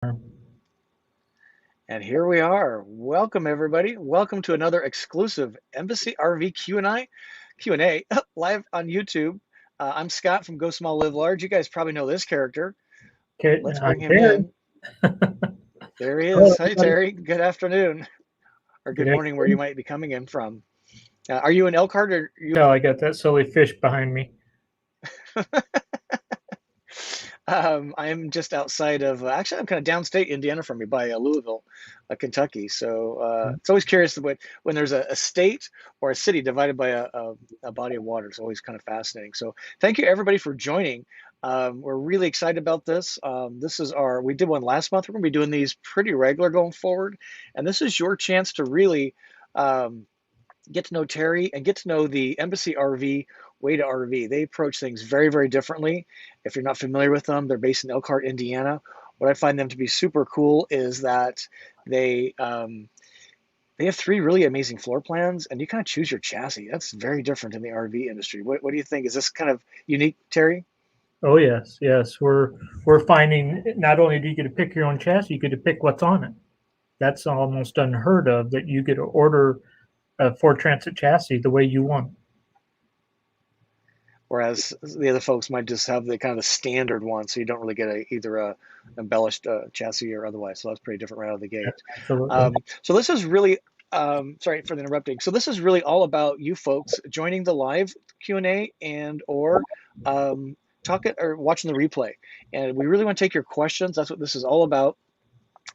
And here we are. Welcome, everybody. Welcome to another exclusive Embassy RV Q&A live on YouTube. I'm Scott from Go Small Live Large. You guys probably know this character. Okay, Let's I'm bring him Terry. in. There he Hello, is. Hi, everybody. Terry. Good afternoon or Good good morning, where you afternoon. might be coming in from. Are you in Elkhart or you? Oh, I got that silly fish behind me. I'm just outside of, actually, I'm kind of downstate Indiana from you by Louisville, Kentucky. So it's always curious when there's a state or a city divided by a body of water. It's always kind of fascinating. So thank you, everybody, for joining. We're really excited about this. We did one last month. We're going to be doing these pretty regular going forward. And this is your chance to really um, get to know Terry and get to know the Embassy RV way to RV. They approach things very, very differently. If you're not familiar with them, they're based in Elkhart, Indiana. What I find them to be super cool is that they um, they have three really amazing floor plans, and you kind of choose your chassis. That's very different in the RV industry. What do you think? Is this kind of unique, Terry? Oh yes, yes. We're finding not only do you get to pick your own chassis, you get to pick what's on it. That's almost unheard of that you get to order a Ford Transit chassis the way you want. Whereas the other folks might just have the kind of the standard one, so you don't really get either a embellished chassis or otherwise. So that's pretty different right out of the gate. Absolutely. So this is really, sorry for the interrupting. So this is really all about you folks joining the live Q&A and or talking or watching the replay. And we really want to take your questions. That's what this is all about.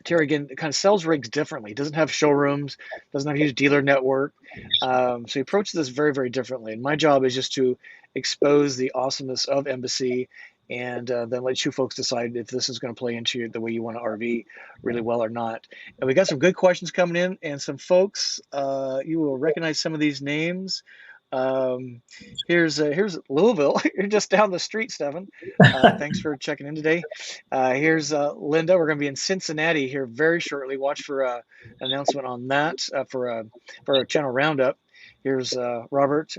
Terry, again, kind of sells rigs differently. He doesn't have showrooms, doesn't have a huge dealer network. So he approaches this very, very differently. And my job is just to expose the awesomeness of Embassy and then let you folks decide if this is going to play into the way you want to RV really well or not. And we got some good questions coming in, and some folks, you will recognize some of these names. Um, here's Louisville. You're just down the street, Stephen. Thanks for checking in today. Here's Linda. We're going to be in Cincinnati here very shortly. Watch for an announcement on that for a channel roundup. Here's Robert,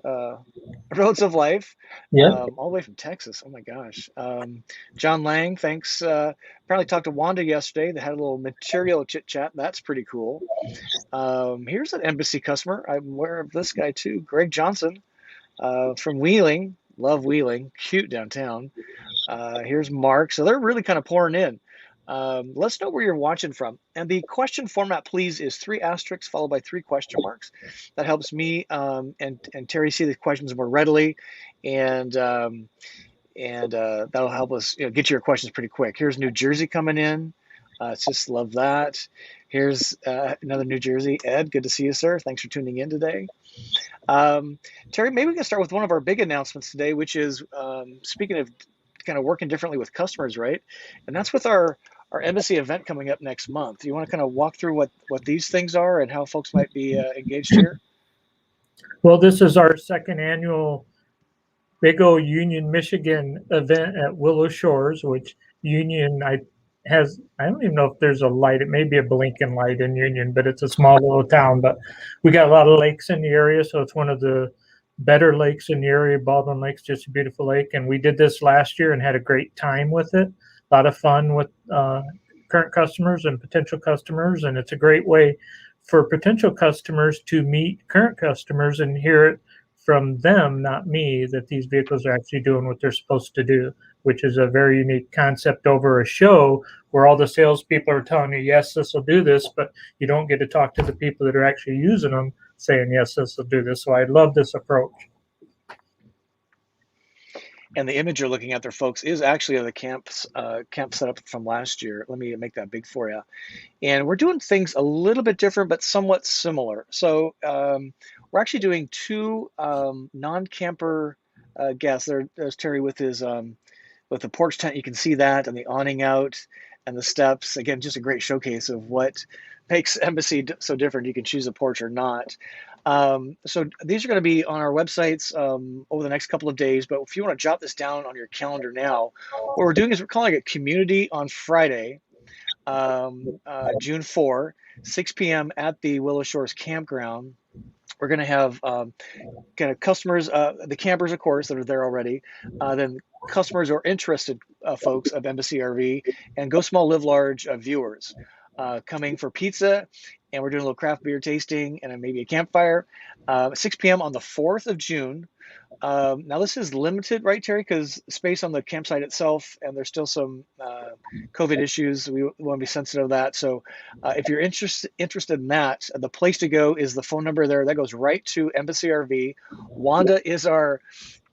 Roads of Life, Yep. all the way from Texas. Oh my gosh. John Lang, thanks. Apparently talked to Wanda yesterday. They had a little material chit chat. That's pretty cool. Here's an Embassy customer. I'm aware of this guy too. Greg Johnson from Wheeling. Love Wheeling. Cute downtown. Here's Mark. So they're really kind of pouring in. Let's know where you're watching from. And the question format, please, is 3 asterisks followed by 3 question marks. That helps me and Terry see the questions more readily, and that'll help us get your questions pretty quick. Here's New Jersey coming in. Just love that. Here's another New Jersey. Ed, good to see you, sir. Thanks for tuning in today. Terry, maybe we can start with one of our big announcements today, which is speaking of kind of working differently with customers, right? And that's with our Embassy event coming up next month. You want to kind of walk through what these things are and how folks might be engaged here? Well, this is our second annual Big O Union, Michigan event at Willow Shores, which Union I don't even know if there's a light. It may be a blinking light in Union, but it's a small little town. But we got a lot of lakes in the area, so it's one of the better lakes in the area. Baldwin Lake's just a beautiful lake, and we did this last year and had a great time with it. A lot of fun with current customers and potential customers, and it's a great way for potential customers to meet current customers and hear it from them, not me, that these vehicles are actually doing what they're supposed to do, which is a very unique concept over a show where all the salespeople are telling you, yes, this will do this, but you don't get to talk to the people that are actually using them saying, yes, this will do this. So I love this approach. And the image you're looking at there, folks, is actually of the camp setup from last year. Let me make that big for you. And we're doing things a little bit different, but somewhat similar. So we're actually doing 2 non-camper guests. There's Terry with the porch tent. You can see that, and the awning out, and the steps. Again, just a great showcase of what makes Embassy so different. You can choose a porch or not. So these are going to be on our websites over the next couple of days. But if you want to jot this down on your calendar now, what we're doing is we're calling it Community on Friday, June 4, 6 p.m. at the Willow Shores Campground. We're going to have kind of customers, the campers, of course, that are there already, then customers or interested folks of Embassy RV and Go Small Live Large viewers coming for pizza, and we're doing a little craft beer tasting and maybe a campfire. 6 p.m. on the 4th of June. Now this is limited, right, Terry? Because space on the campsite itself, and there's still some COVID issues. We want to be sensitive of that. So if you're interested in that, the place to go is the phone number there. That goes right to Embassy RV. Wanda is our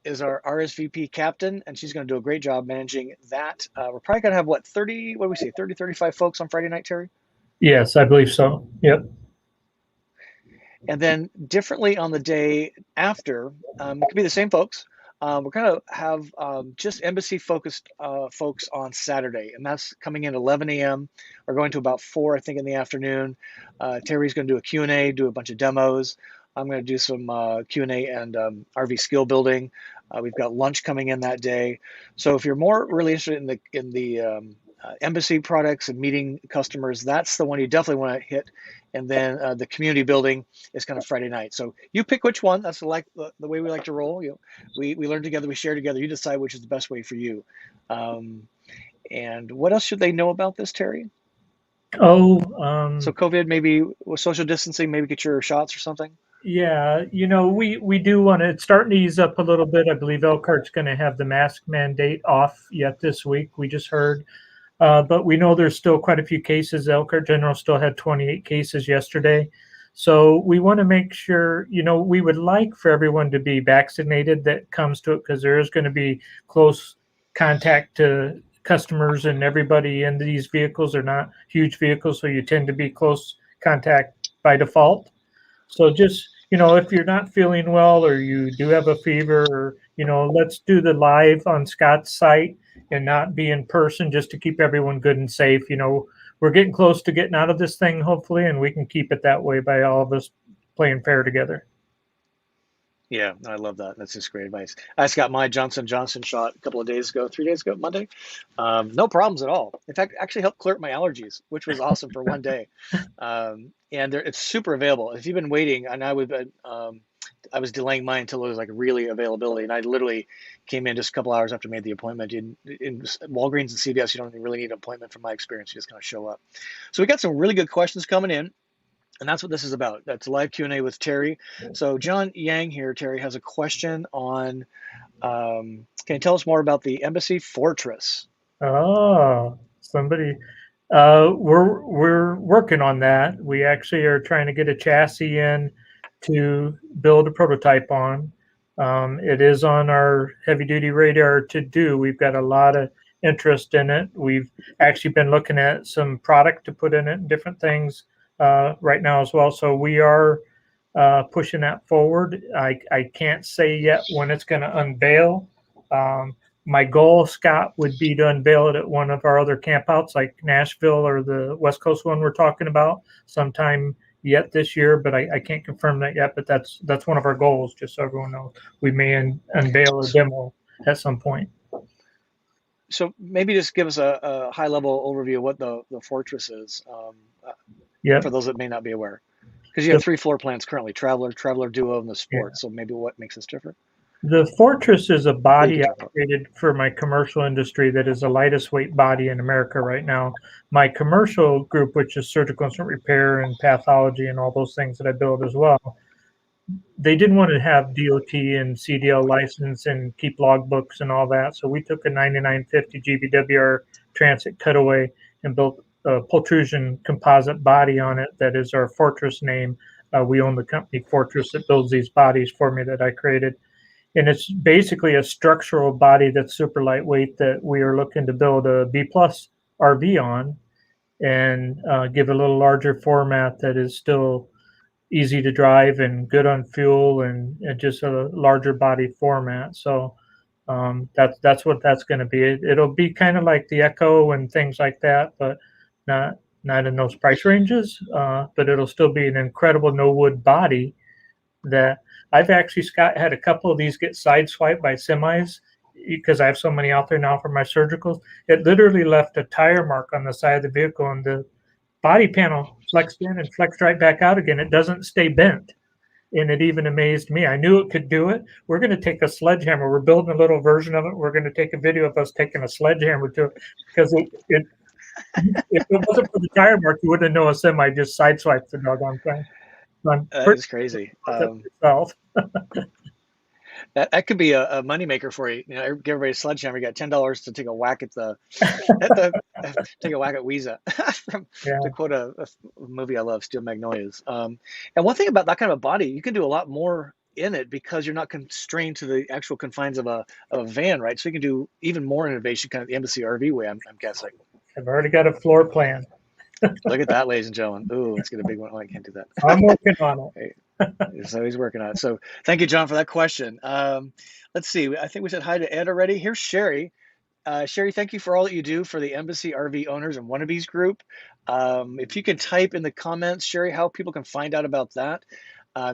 RSVP captain, and she's going to do a great job managing that. We're probably going to have, what, 30, what do we say, 30, 35 folks on Friday night, Terry? Yes, I believe so. Yep. And then differently on the day after, it could be the same folks. We're going to have just embassy-focused folks on Saturday, and that's coming in 11 a.m. We're going to about 4, I think, in the afternoon. Terry's going to do a Q&A, do a bunch of demos. I'm going to do some Q&A and RV skill building. We've got lunch coming in that day. So if you're more really interested in the embassy products and meeting customers, that's the one you definitely want to hit. And then the community building is kind of Friday night. So you pick which one. That's the way we like to roll. We learn together, we share together. You decide which is the best way for you. And what else should they know about this, Terry? So COVID, maybe with social distancing, maybe get your shots or something. Yeah, we do want to. It's starting to ease up a little bit. I believe Elkhart's going to have the mask mandate off yet this week. We just heard. But we know there's still quite a few cases. Elkhart General still had 28 cases yesterday. So we want to make sure, we would like for everyone to be vaccinated that comes to it, because there is going to be close contact to customers and everybody in these vehicles. They're not huge vehicles, so you tend to be close contact by default. So just, if you're not feeling well or you do have a fever, or, let's do the live on Scott's site and not be in person, just to keep everyone good and safe. We're getting close to getting out of this thing, hopefully, and we can keep it that way by all of us playing fair together. Yeah, I love that. That's just great advice. I just got my Johnson & Johnson shot a couple of days ago, 3 days ago, Monday. No problems at all. In fact, actually helped clear up my allergies, which was awesome for one day. And it's super available. If you've been waiting, and I was delaying mine until it was like really availability, and I literally came in just a couple hours after I made the appointment. In Walgreens and CVS, you don't really need an appointment from my experience. You just kind of show up. So we got some really good questions coming in. And that's what this is about. That's live Q&A with Terry. So John Yang here, Terry, has a question on, can you tell us more about the Embassy Fortress? Oh, somebody, we're working on that. We actually are trying to get a chassis in to build a prototype on. It is on our heavy duty radar to do. We've got a lot of interest in it. We've actually been looking at some product to put in it and different things right now as well. So we are pushing that forward. I can't say yet when it's going to unveil. My goal, Scott, would be to unveil it at one of our other campouts, like Nashville or the West Coast one we're talking about, sometime yet this year, but I can't confirm that yet. But that's one of our goals, just so everyone knows. We may unveil a demo at some point. So maybe just give us a high-level overview of what the Fortress is, for those that may not be aware. Because you have 3 floor plans currently, Traveler Duo, and the Sport. Yeah. So maybe what makes this different? The Fortress is a body I created for my commercial industry that is the lightest weight body in America right now. My commercial group, which is surgical instrument repair and pathology and all those things that I build as well, they didn't want to have DOT and CDL license and keep logbooks and all that. So we took a 9950 GBWR Transit cutaway and built a pultrusion composite body on it. That is our Fortress name. We own the company Fortress that builds these bodies for me that I created. And it's basically a structural body that's super lightweight that we are looking to build a B+ RV on and give a little larger format that is still easy to drive and good on fuel and just a larger body format. So that's what that's going to be. It'll be kind of like the Echo and things like that, but not in those price ranges. But it'll still be an incredible no wood body that I've actually, Scott, had a couple of these get sideswiped by semis because I have so many out there now for my surgicals. It literally left a tire mark on the side of the vehicle, and the body panel flexed in and flexed right back out again. It doesn't stay bent. and it even amazed me. I knew it could do it. We're going to take a sledgehammer. We're building a little version of it. We're going to take a video of us taking a sledgehammer to it because if it wasn't for the tire mark, you wouldn't know a semi just sideswiped the doggone thing. So I'm That pretty is crazy. sure it myself. That could be a moneymaker for you. You know, give everybody a sledgehammer. You got $10 to take a whack at the take a whack at Weeza, Yeah. to quote a movie I love, Steel Magnolias. And one thing about that kind of a body, you can do a lot more in it because you're not constrained to the actual confines of a van, right? So you can do even more innovation, kind of the embassy RV way. I'm guessing. I've already got a floor plan. Look at that, ladies and gentlemen. Ooh, let's get a big one. Oh, I can't do that. I'm working on it. So he's working on it. So thank you, John, for that question. Let's see. I think we said hi to Ed already. Here's Sherry. Sherry, thank you for all that you do for the Embassy RV Owners and Wannabes group. If you can type in the comments, Sherry, how people can find out about that.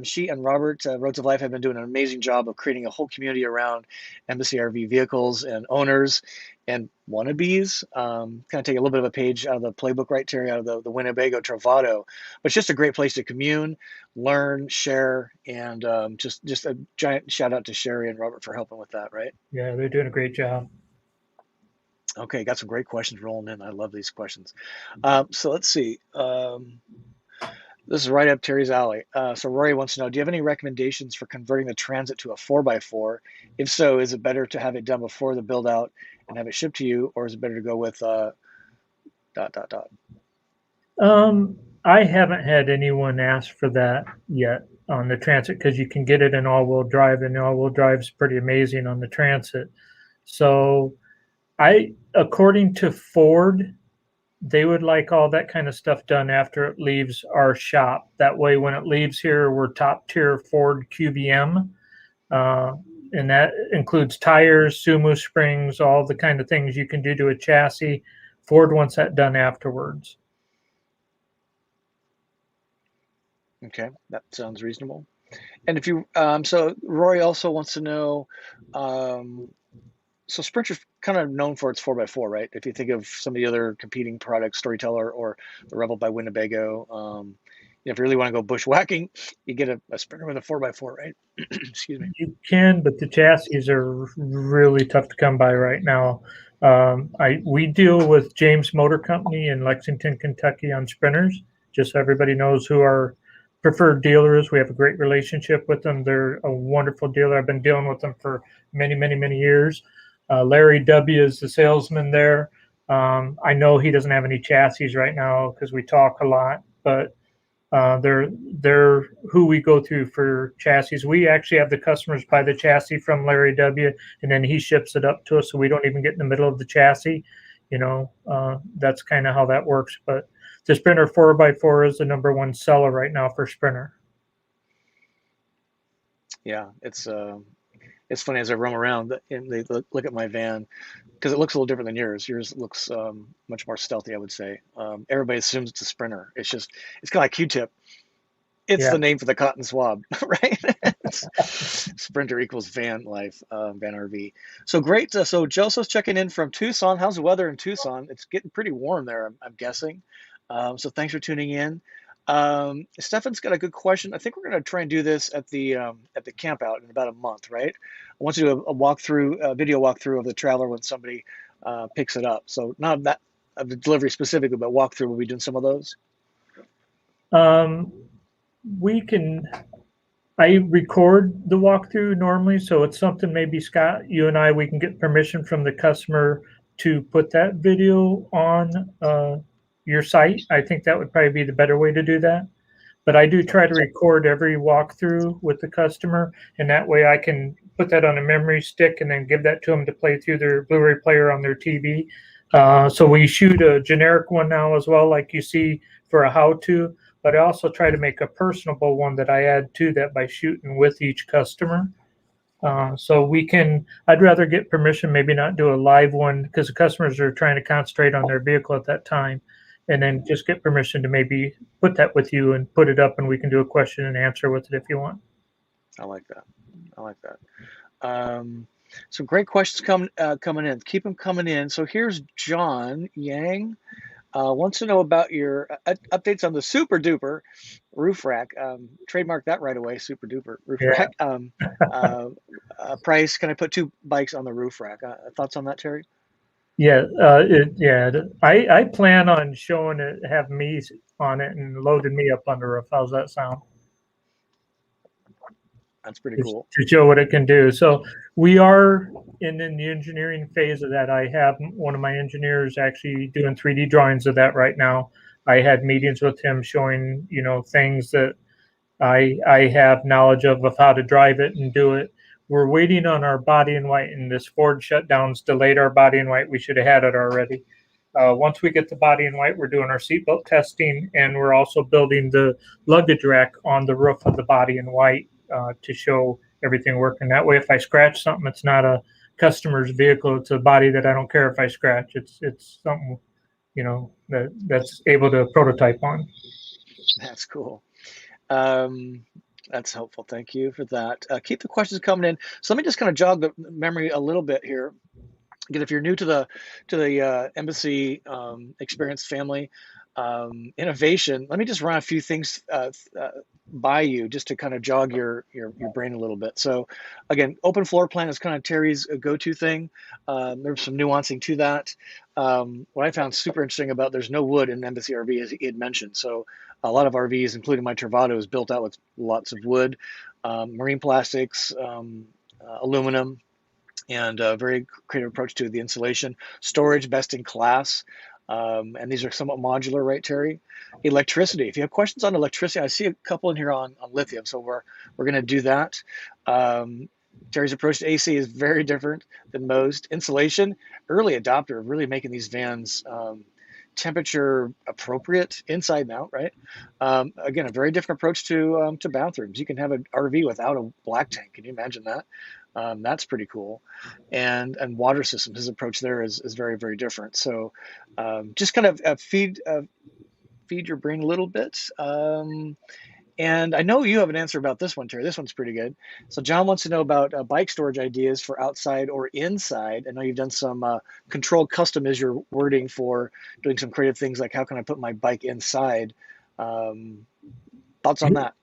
She and Robert, Roads of Life, have been doing an amazing job of creating a whole community around Embassy RV vehicles and owners and wannabes. Kind of take a little bit of a page out of the playbook, right, Terry, out of the Winnebago Travado. But it's just a great place to commune, learn, share, and just a giant shout out to Sherry and Robert for helping with that, right? Yeah, they're doing a great job. Okay, got some great questions rolling in. I love these questions. So let's see. This is right up Terry's alley. So Rory wants to know, do you have any recommendations for converting the Transit to a 4x4? If so, is it better to have it done before the build out and have it shipped to you, or is it better to go with ... I haven't had anyone ask for that yet on the Transit because you can get it in all-wheel drive, and all-wheel drive is pretty amazing on the Transit. So according to Ford, they would like all that kind of stuff done after it leaves our shop. That way, when it leaves here, we're top tier Ford QBM. And that includes tires, Sumu springs, all the kind of things you can do to a chassis. Ford wants that done afterwards. Okay, that sounds reasonable. And if you, so Rory also wants to know, so Sprinter's kind of known for its 4x4, right? If you think of some of the other competing products, Storyteller or the Rebel by Winnebago, if you really want to go bushwhacking, you get a Sprinter with a 4x4, right? Excuse me. You can, but the chassis are really tough to come by right now. We deal with James Motor Company in Lexington, Kentucky on Sprinters. Just so everybody knows who our preferred dealer is. We have a great relationship with them. They're a wonderful dealer. I've been dealing with them for many, many, many years. Larry W. is the salesman there. I know he doesn't have any chassis right now because we talk a lot, but they're who we go to for chassis. We actually have the customers buy the chassis from Larry W. and then he ships it up to us, so we don't even get in the middle of the chassis. That's kind of how that works. But the Sprinter 4x4 is the number one seller right now for Sprinter. Yeah, it's funny as I roam around and they look at my van because it looks a little different than yours. Yours looks much more stealthy, I would say. Everybody assumes it's a Sprinter. It's kind of like Q-tip. It's the name for the cotton swab, right? Sprinter equals van life, van RV. So great. So Joseph's checking in from Tucson. How's the weather in Tucson? It's getting pretty warm there, I'm guessing. So thanks for tuning in. Stefan's got a good question. I think we're going to try and do this at the camp out in about a month, right? I want to do a walkthrough, a video walkthrough of the Traveler when somebody picks it up. So not that of the delivery specifically, but walkthrough. We'll be doing some of those. I record the walkthrough normally, so it's something maybe Scott, you and I, we can get permission from the customer to put that video on your site. I think that would probably be the better way to do that. But I do try to record every walkthrough with the customer, and that way I can put that on a memory stick and then give that to them to play through their Blu-ray player on their TV. So we shoot a generic one now as well, like you see for a how-to, but I also try to make a personable one that I add to that by shooting with each customer. So I'd rather get permission, maybe not do a live one because the customers are trying to concentrate on their vehicle at that time, and then just get permission to maybe put that with you and put it up, and we can do a question and answer with it if you want. I like that. So great questions coming in. Keep them coming in. So here's John Yang. Wants to know about your updates on the super duper roof rack. Trademark that right away, super duper roof Yeah, rack. Uh, Price, can I put 2 bikes on the roof rack? Thoughts on that, Terry? yeah, I plan on showing it, have me on it, and loading me up on the roof. How's that sound? That's pretty Just cool. to show what it can do. So we are in the engineering phase of that. I have one of my engineers actually doing 3D drawings of that right now. I had meetings with him showing, things that I have knowledge of how to drive it and do it. We're waiting on our body in white, and this Ford shutdowns delayed our body in white. We should have had it already. Once we get the body in white, we're doing our seatbelt testing, and we're also building the luggage rack on the roof of the body in white to show everything working. That way, if I scratch something, it's not a customer's vehicle; it's a body that I don't care if I scratch. It's something that's able to prototype on. That's cool. Um, that's helpful. Thank you for that. Keep the questions coming in. So let me just kind of jog the memory a little bit here. Again, if you're new to the embassy experience family, innovation, let me just run a few things by you just to kind of jog your brain a little bit. So again, open floor plan is kind of Terry's go-to thing. There's some nuancing to that. What I found super interesting about there's no wood in embassy RV, as he had mentioned. So a lot of RVs, including my Travado, is built out with lots of wood, marine plastics, aluminum, and a very creative approach to the insulation. Storage, best in class. And these are somewhat modular, right, Terry? Electricity. If you have questions on electricity, I see a couple in here on lithium, so we're going to do that. Terry's approach to AC is very different than most. Insulation, early adopter of really making these vans temperature appropriate inside and out, right? Again, a very different approach to bathrooms. You can have an RV without a black tank. Can you imagine that? That's pretty cool. And water systems, his approach there is very, very different. So just kind of feed your brain a little bit. And I know you have an answer about this one, Terry. This one's pretty good. So John wants to know about bike storage ideas for outside or inside. I know you've done some controlled custom is your wording for doing some creative things like how can I put my bike inside? Thoughts on that?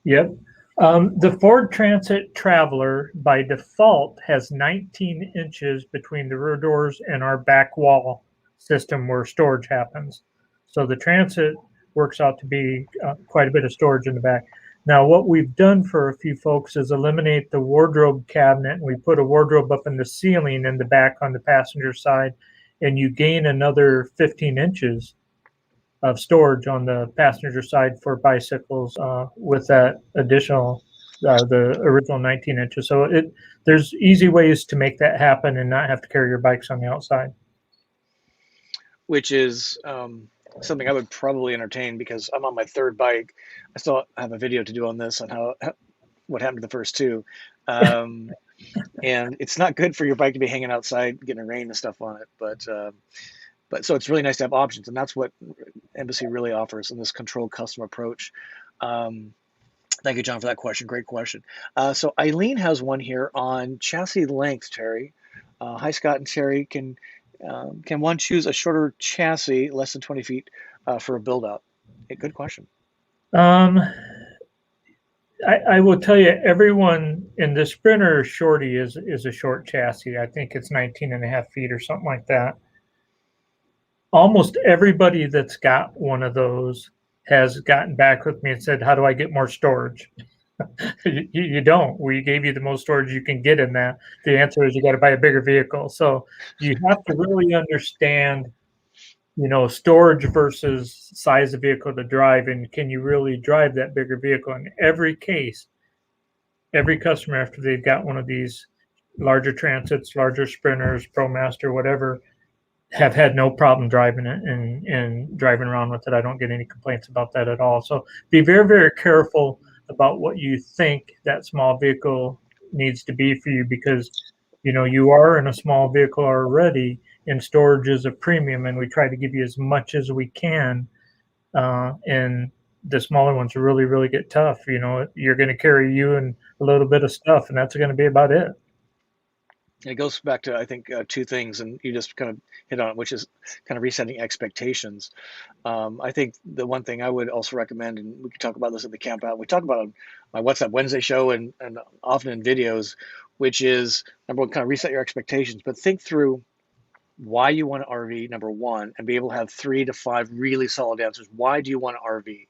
Yep. The Ford Transit Traveler by default has 19 inches between the rear doors and our back wall system where storage happens. So the Transit works out to be quite a bit of storage in the back. Now, what we've done for a few folks is eliminate the wardrobe cabinet, and we put a wardrobe up in the ceiling in the back on the passenger side, and you gain another 15 inches of storage on the passenger side for bicycles with that additional the original 19 inches. So there's easy ways to make that happen and not have to carry your bikes on the outside. Which is something I would probably entertain because I'm on my third bike. I still have a video to do on this on what happened to the first two. And it's not good for your bike to be hanging outside, getting rain and stuff on it. But so it's really nice to have options, and that's what Embassy really offers in this controlled custom approach. Thank you, John, for that question. Great question. So Eileen has one here on chassis length, Terry. Hi, Scott and Terry. Can one choose a shorter chassis, less than 20 feet, for a build out? Good question. I will tell you, everyone in the Sprinter Shorty is a short chassis. I think it's 19 and a half feet or something like that. Almost everybody that's got one of those has gotten back with me and said, how do I get more storage? You don't. We gave you the most storage you can get in that. The answer is you got to buy a bigger vehicle. So you have to really understand, storage versus size of vehicle to drive, and can you really drive that bigger vehicle? In every case, every customer after they've got one of these larger Transits, larger Sprinters, Promaster, whatever, have had no problem driving it and driving around with it. I don't get any complaints about that at all. So be very, very careful about what you think that small vehicle needs to be for you, because you are in a small vehicle already, and storage is a premium, and we try to give you as much as we can. And the smaller ones really, really get tough. You're going to carry you and a little bit of stuff, and that's going to be about it. it goes back to, I think, two things, and you just kind of hit on it, which is kind of resetting expectations. I think the one thing I would also recommend, and we can talk about this at the camp out, we talk about on my What's Up Wednesday show and often in videos, which is number one, kind of reset your expectations, but think through why you want to RV, number one, and be able to have 3 to 5 really solid answers. Why do you want to RV?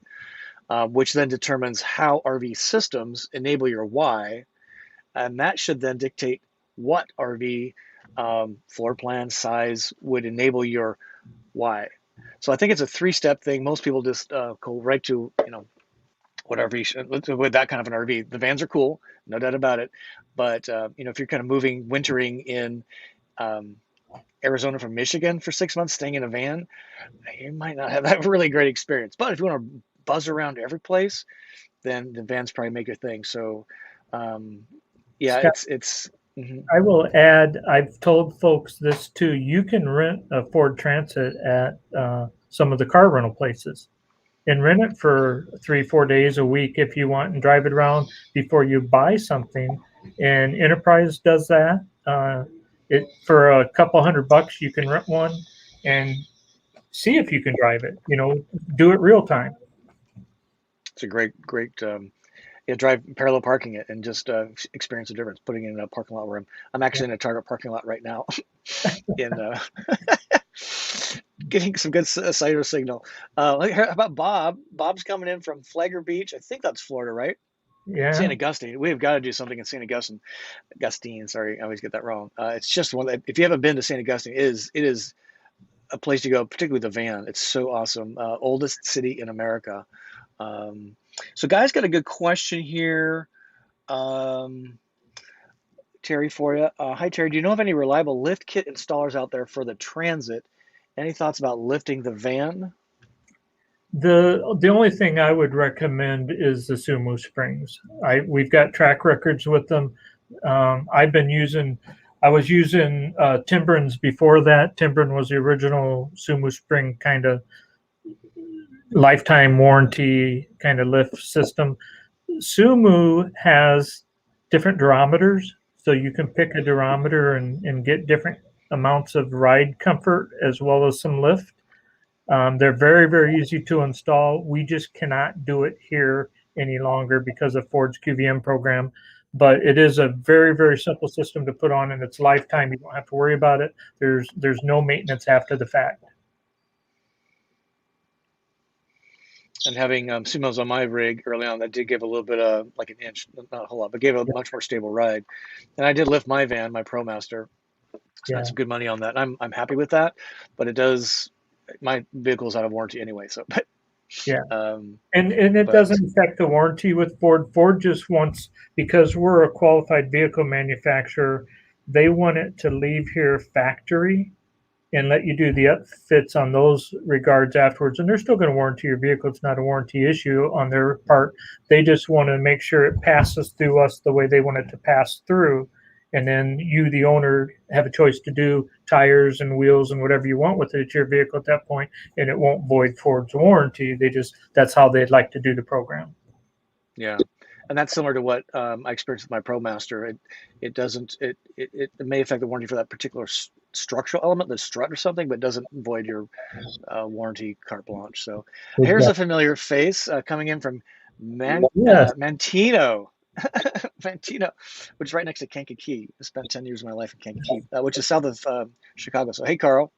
Which then determines how RV systems enable your why, and that should then dictate what RV floor plan size would enable your why. So I think it's a 3-step thing. Most people just go right to, what RV, with that kind of an RV. The vans are cool, no doubt about it. But, if you're kind of wintering in Arizona from Michigan for 6 months, staying in a van, you might not have that really great experience. But if you want to buzz around every place, then the vans probably make your thing. So, yeah, Scott, it's. Mm-hmm. I will add, I've told folks this too, you can rent a Ford Transit at some of the car rental places and rent it for 3-4 days a week if you want, and drive it around before you buy something. And Enterprise does that. It for a couple $100 you can rent one and see if you can drive it. Do it real time. It's a great drive parallel parking it and just experience the difference. Putting it in a parking lot where I'm actually in a Target parking lot right now, in getting some good cider signal. How about Bob? Bob's coming in from Flagler Beach. I think that's Florida, right? Yeah. St. Augustine. We've got to do something in St. Augustine. Sorry, I always get that wrong. It's just one that, if you haven't been to St. Augustine, it is a place to go, particularly with the van. It's so awesome. Oldest city in America. So guys, got a good question here. Terry, for you. Hi, Terry. Do you know of any reliable lift kit installers out there for the Transit? Any thoughts about lifting the van? The only thing I would recommend is the Sumo springs. We've got track records with them. I was using Timbrens before that. Timbren was the original Sumo spring kind of lifetime warranty kind of lift system. Sumo has different durometers, so you can pick a durometer and get different amounts of ride comfort as well as some lift. They're very, very easy to install. We just cannot do it here any longer because of Ford's QVM program. But it is a very, very simple system to put on in its lifetime. You don't have to worry about it. There's no maintenance after the fact. And having Sumos on my rig early on, that did give a little bit of, like an inch, not a whole lot, but gave a much more stable ride. And I did lift my van, my Promaster. Spent some good money on that. I'm happy with that, but it does. My vehicle's out of warranty anyway, so. Yeah, and it doesn't affect the warranty with Ford. Ford just wants, because we're a qualified vehicle manufacturer, they want it to leave here factory and let you do the upfits on those regards afterwards. And they're still going to warranty your vehicle. It's not a warranty issue on their part. They just want to make sure it passes through us the way they want it to pass through. And then you, the owner, have a choice to do tires and wheels and whatever you want with it. It's your vehicle at that point, and it won't void Ford's warranty. That's how they'd like to do the program. Yeah, and that's similar to what I experienced with my Promaster. It may affect the warranty for that particular structural element, the strut or something, but doesn't void your warranty carte blanche. So here's a familiar face coming in from Mantino. Mantino, which is right next to Kankakee. I spent 10 years of my life in Kankakee, which is south of Chicago. So, hey, Carl,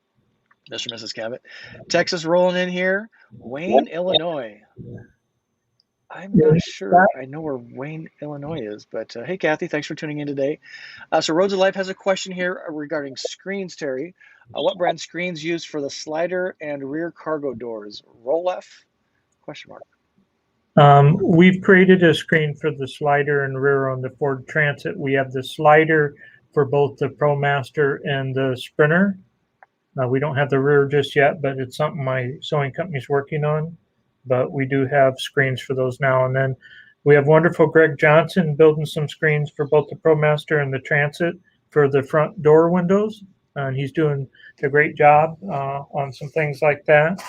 Mr. and Mrs. Cabot. Texas rolling in here. Wayne, Illinois. I'm not sure I know where Wayne, Illinois is, but hey, Kathy, thanks for tuning in today. So Roads of Life has a question here regarding screens, Terry. What brand screens used for the slider and rear cargo doors? Rolef? Question mark. We've created a screen for the slider and rear on the Ford Transit. We have the slider for both the Promaster and the Sprinter. We don't have the rear just yet, but it's something my sewing company's working on. But we do have screens for those now. And then we have wonderful Greg Johnson building some screens for both the Promaster and the Transit for the front door windows. And he's doing a great job on some things like that.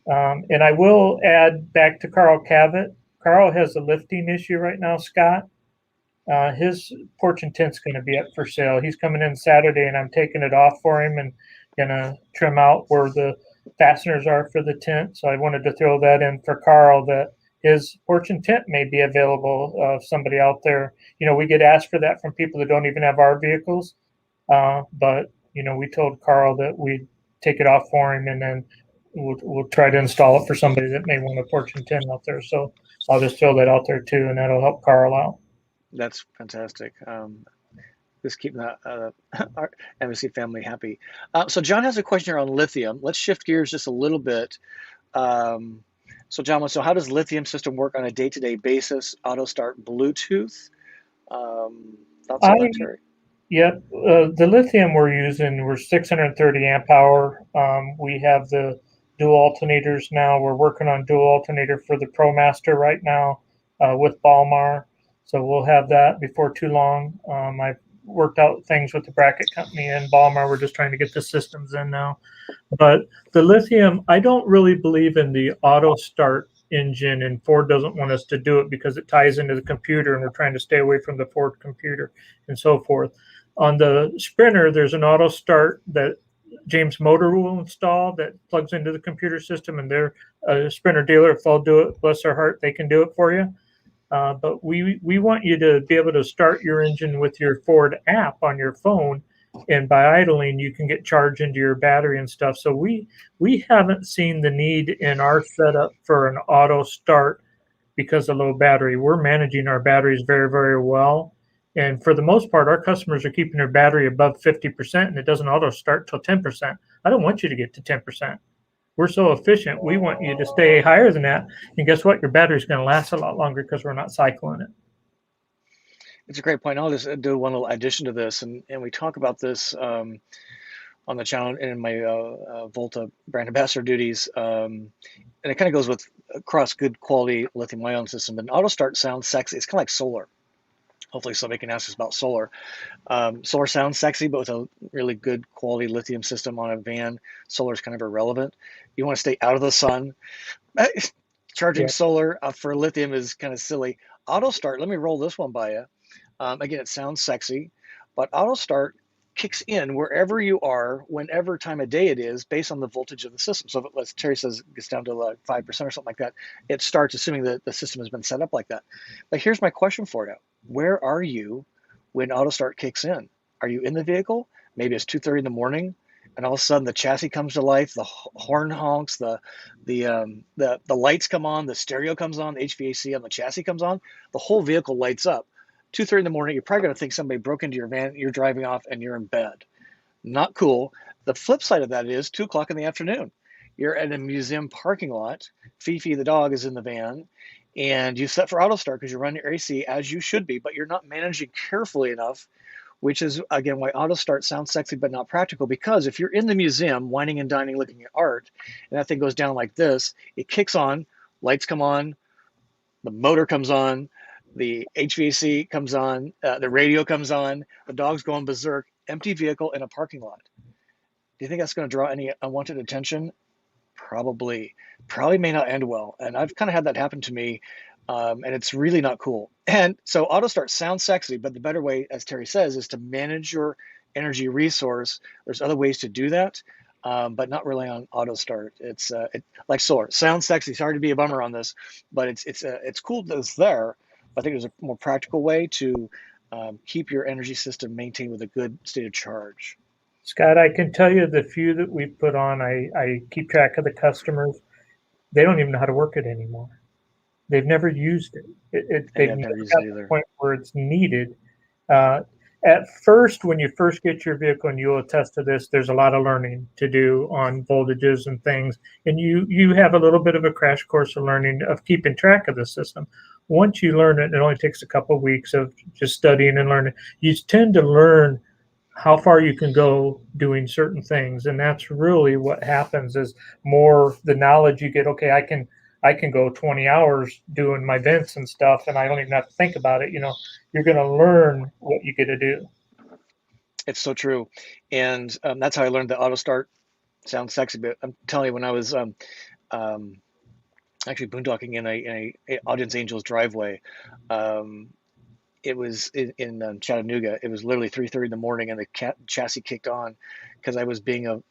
And I will add back to Carl Cabot. Carl has a lifting issue right now, Scott. His porch and tent's going to be up for sale. He's coming in Saturday, and I'm taking it off for him and gonna trim out where the fasteners are for the tent. So I wanted to throw that in for Carl, that his porch and tent may be available. Somebody out there, we get asked for that from people that don't even have our vehicles. But we told Carl that we'd take it off for him, and then we'll try to install it for somebody that may want a porch and tent out there. So I'll just throw that out there too, and that'll help Carl out. That's fantastic. Just keeping our MSC family happy. So John has a question here on lithium. Let's shift gears just a little bit. So John, so how does lithium system work on a day-to-day basis? Auto start Bluetooth? Thoughts on that, Terry? Yep. The lithium we're using, we're 630 amp hour. We have the dual alternators now. We're working on dual alternator for the Promaster right now with Balmar. So we'll have that before too long. I've worked out things with the bracket company and Balmar. We're just trying to get the systems in now. But the lithium, I don't really believe in the auto start engine, and Ford doesn't want us to do it because it ties into the computer, and we're trying to stay away from the Ford computer and so forth. On the Sprinter, there's an auto start that James Motor will install that plugs into the computer system, and they're a Sprinter dealer. If they'll do it, bless their heart, they can do it for you. But we want you to be able to start your engine with your Ford app on your phone, and by idling, you can get charged into your battery and stuff. So we haven't seen the need in our setup for an auto start because of low battery. We're managing our batteries very, very well. And for the most part, our customers are keeping their battery above 50%, and it doesn't auto start till 10%. I don't want you to get to 10%. We're so efficient. We want you to stay higher than that. And guess what? Your battery's going to last a lot longer because we're not cycling it. It's a great point. I'll just do one little addition to this, and we talk about this on the channel in my Volta brand ambassador duties, and it kind of goes with across good quality lithium-ion system. And auto start sounds sexy. It's kind of like solar. Hopefully somebody can ask us about solar. Solar sounds sexy, but with a really good quality lithium system on a van, solar is kind of irrelevant. You want to stay out of the sun. Charging solar for lithium is kind of silly. Auto start, let me roll this one by you. Again, it sounds sexy, but auto start kicks in wherever you are, whenever time of day it is, based on the voltage of the system. So if Terry says it gets down to like 5% or something like that, it starts assuming that the system has been set up like that. But here's my question for you. Where are you when auto start kicks in? Are you in the vehicle? Maybe it's 2:30 in the morning, and all of a sudden the chassis comes to life, the horn honks, the lights come on, the stereo comes on, the HVAC on the chassis comes on, the whole vehicle lights up. 2:30 in the morning, you're probably going to think somebody broke into your van, you're driving off, and you're in bed. Not cool. The flip side of that is 2 o'clock in the afternoon. You're at a museum parking lot. Fifi the dog is in the van, and you set for auto start because you're running your AC as you should be, but you're not managing carefully enough, which is, again, why auto start sounds sexy but not practical. Because if you're in the museum, wining and dining, looking at art, and that thing goes down like this, it kicks on, lights come on, the motor comes on, the HVAC comes on, the radio comes on, the dog's going berserk, empty vehicle in a parking lot. Do you think that's going to draw any unwanted attention? Probably may not end well. And I've kind of had that happen to me, and it's really not cool. And so auto start sounds sexy, but the better way, as Terry says, is to manage your energy resource. There's other ways to do that, but not rely on auto start. It's like solar. Sounds sexy. Sorry to be a bummer on this, but it's cool that it's there. I think there's a more practical way to keep your energy system maintained with a good state of charge. Scott, I can tell you the few that we put on, I keep track of the customers. They don't even know how to work it anymore. They've never used it. They've never got to the point where it's needed. At first, when you first get your vehicle, and you'll attest to this, there's a lot of learning to do on voltages and things. And you have a little bit of a crash course of learning, of keeping track of the system. Once you learn it, it only takes a couple of weeks of just studying and learning. You tend to learn how far you can go doing certain things, and that's really what happens. Is more the knowledge you get. Okay, I can go 20 hours doing my vents and stuff, and I don't even have to think about it. You're going to learn what you get to do. It's so true, and that's how I learned that auto start sounds sexy. But I'm telling you, when I was actually boondocking in a Audience Angels driveway, it was in Chattanooga. It was literally 3:30 in the morning, and the chassis kicked on because I was being a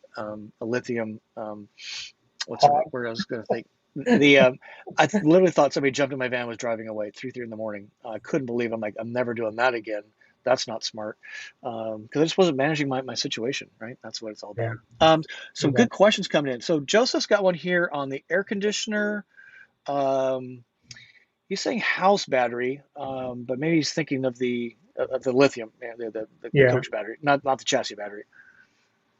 lithium. What's the word I was going to think? The I literally thought somebody jumped in my van and was driving away at 3:30 in the morning. I couldn't believe it. I'm like, I'm never doing that again. That's not smart, because I just wasn't managing my situation. Right, that's what it's all Yeah. about. So good questions coming in. So Joseph's got one here on the air conditioner. He's saying house battery, but maybe he's thinking of the lithium, the coach battery, not the chassis battery.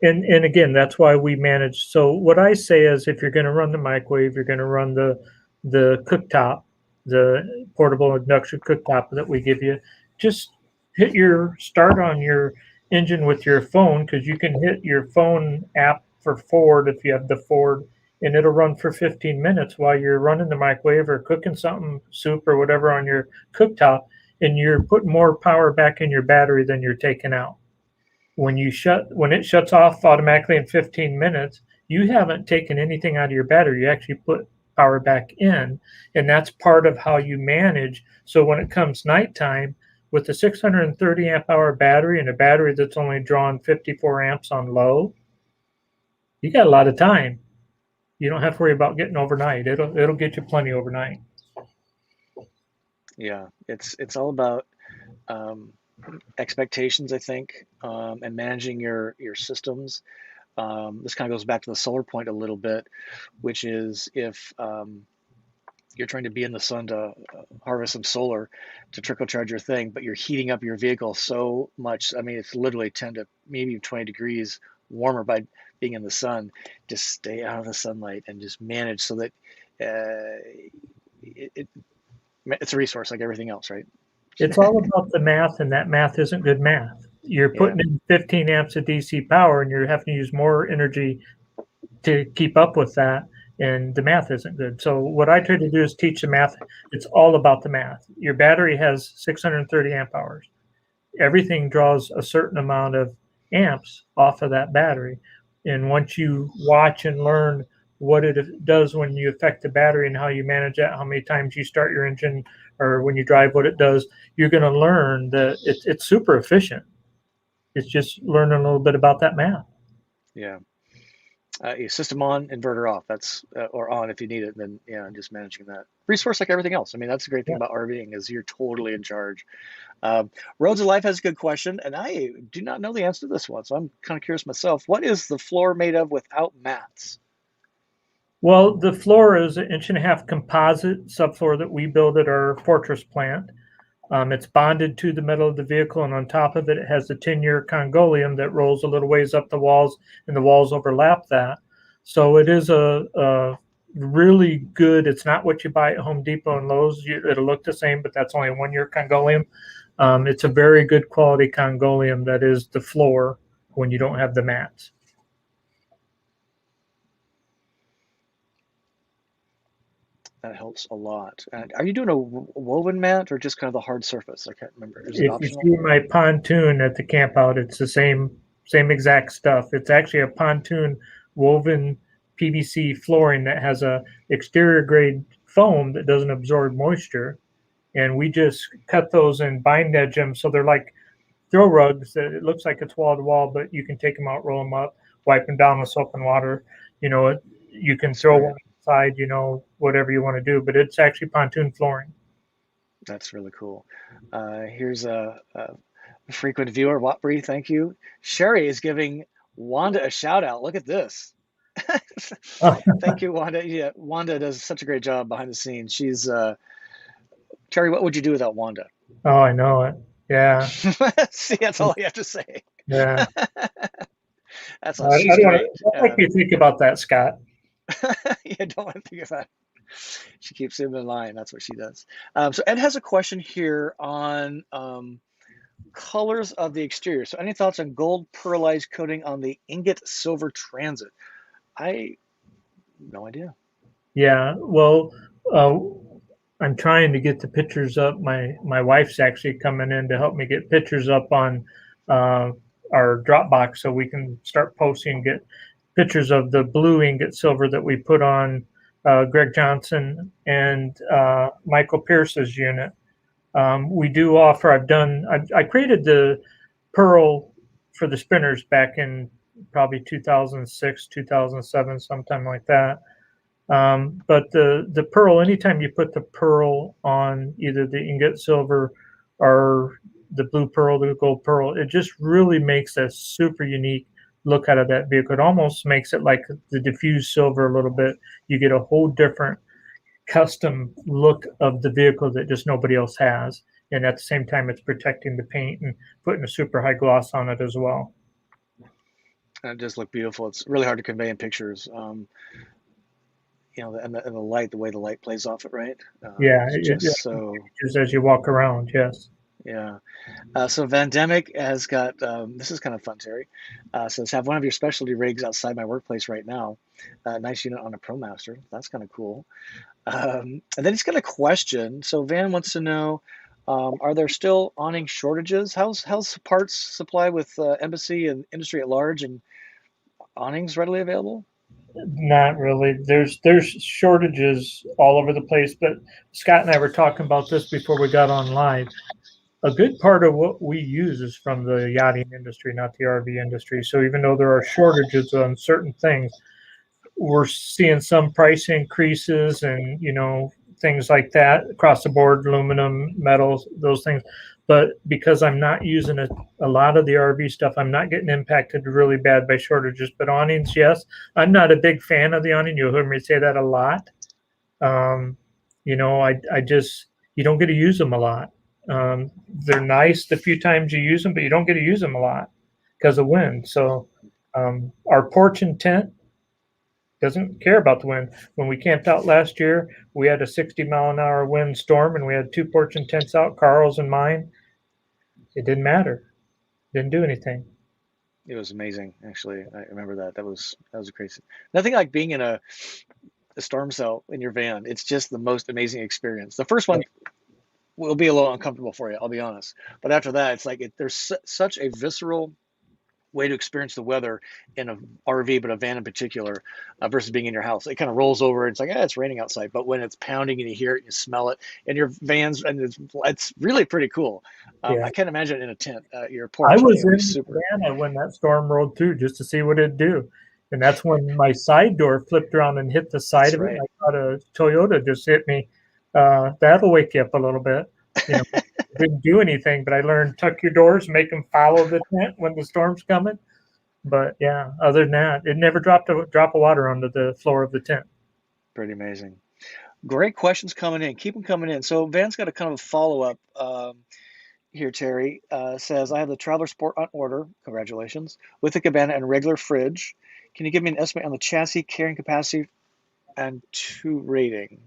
And again, that's why we manage. So what I say is, if you're going to run the microwave, you're going to run the cooktop, the portable induction cooktop that we give you. Just hit your start on your engine with your phone, because you can hit your phone app for Ford if you have the Ford, and it'll run for 15 minutes while you're running the microwave or cooking something, soup or whatever, on your cooktop, and you're putting more power back in your battery than you're taking out. When it shuts off automatically in 15 minutes, you haven't taken anything out of your battery. You actually put power back in, and that's part of how you manage. So when it comes nighttime, with a 630 amp hour battery and a battery that's only drawn 54 amps on low, you got a lot of time. You don't have to worry about getting overnight. It'll get you plenty overnight. Yeah, it's all about expectations, I think, and managing your systems. This kind of goes back to the solar point a little bit, which is if you're trying to be in the sun to harvest some solar to trickle charge your thing, but you're heating up your vehicle so much. I mean, it's literally 10 to maybe 20 degrees warmer by being in the sun. Just stay out of the sunlight and just manage so that it's a resource like everything else, right? It's all about the math, and that math isn't good math. You're putting in 15 amps of DC power, and you're having to use more energy to keep up with that, and the math isn't good. So what I try to do is teach the math. It's all about the math. Your battery has 630 amp hours. Everything draws a certain amount of amps off of that battery. And once you watch and learn what it does when you affect the battery and how you manage that, how many times you start your engine, or when you drive, what it does, you're going to learn that it's super efficient. It's just learning a little bit about that math. Yeah. System on, inverter off. That's or on if you need it. And then just managing that resource like everything else. I mean, that's the great thing about RVing is you're totally in charge. Roads of Life has a good question, and I do not know the answer to this one, so I'm kind of curious myself. What is the floor made of without mats? Well, the floor is an 1.5-inch composite subfloor that we build at our Fortress plant. It's bonded to the metal of the vehicle, and on top of it, it has the 10-year Congolium that rolls a little ways up the walls, and the walls overlap that. So it is a really good. It's not what you buy at Home Depot and Lowe's. It'll look the same, but that's only a 1-year Congolium. It's a very good quality Congolium that is the floor when you don't have the mats. That helps a lot. And are you doing a woven mat or just kind of the hard surface? I can't remember. Is it optional? If you see my pontoon at the camp out, it's the same exact stuff. It's actually a pontoon woven PVC flooring that has a exterior grade foam that doesn't absorb moisture. And we just cut those and bind edge them so they're like throw rugs that it looks like it's wall to wall, but you can take them out, roll them up, wipe them down with soap and water. You can throw one inside, whatever you want to do, but it's actually pontoon flooring. That's really cool. Here's a frequent viewer, Watbury, thank you. Sherry is giving Wanda a shout out. Look at this. Thank you, Wanda. Yeah, Wanda does such a great job behind the scenes. She's Terry, what would you do without Wanda? Oh, I know it. Yeah. See, that's all you have to say. Yeah. That's all. She's great. I don't like you think about that, Scott. Yeah, don't want to think about it. She keeps him in line. That's what she does. So Ed has a question here on colors of the exterior. So any thoughts on gold pearlized coating on the ingot silver transit? No idea. Yeah, well, I'm trying to get the pictures up. My wife's actually coming in to help me get pictures up on our Dropbox so we can start posting, get pictures of the blue ingot silver that we put on Greg Johnson and Michael Pierce's unit. We do offer. I created the Pearl for the spinners back in probably 2006, 2007, sometime like that. But the pearl, anytime you put the pearl on either the ingot silver or the blue pearl, the gold pearl, it just really makes a super unique look out of that vehicle. It almost makes it like the diffused silver a little bit. You get a whole different custom look of the vehicle that just nobody else has. And at the same time, it's protecting the paint and putting a super high gloss on it as well. And it does look beautiful. It's really hard to convey in pictures. And the light, the way the light plays off it, right? Yeah, It's just so, just as you walk around, yes. yeah. So Vandemic has got, this is kind of fun, Terry. Says, have one of your specialty rigs outside my workplace right now. Nice unit on a Promaster. That's kind of cool. And then he's got a question. So Van wants to know, are there still awning shortages? How's parts supply with embassy and industry at large, and awnings readily available? Not really. There's shortages all over the place, but Scott and I were talking about this before we got on live. A good part of what we use is from the yachting industry, not the RV industry. So even though there are shortages on certain things, we're seeing some price increases and things like that across the board, aluminum, metals, those things. But because I'm not using a lot of the RV stuff, I'm not getting impacted really bad by shortages. But awnings, yes, I'm not a big fan of the awning. You'll hear me say that a lot. I just, you don't get to use them a lot. They're nice the few times you use them, but you don't get to use them a lot because of wind. So our porch and tent doesn't care about the wind. When we camped out last year, we had a 60-mile-an-hour wind storm, and we had two porch and tents out, Carl's and mine. It didn't matter. Didn't do anything. It was amazing, actually. I remember that. That was crazy. Nothing like being in a storm cell in your van. It's just the most amazing experience. The first one will be a little uncomfortable for you, I'll be honest. But after that, it's like there's such a visceral way to experience the weather in a RV, but a van in particular, versus being in your house. It kind of rolls over. It's like, it's raining outside. But when it's pounding and you hear it, and you smell it, and your vans, and it's really pretty cool. Yeah. I can't imagine in a tent. Your I porch, was in super. Savannah when that storm rolled through just to see what it'd do. And that's when my side door flipped around and hit the side That's of it. right. I thought a Toyota just hit me. That'll wake you up a little bit. Didn't do anything, but I learned tuck your doors, make them follow the tent when the storm's coming. But yeah, other than that, it never dropped a drop of water onto the floor of the tent. Pretty amazing. Great questions coming in. Keep them coming in. So Van's got a kind of a follow-up here, Terry. Says, I have the Traveler Sport on order. Congratulations. With the cabana and regular fridge. Can you give me an estimate on the chassis, carrying capacity, and 2 rating?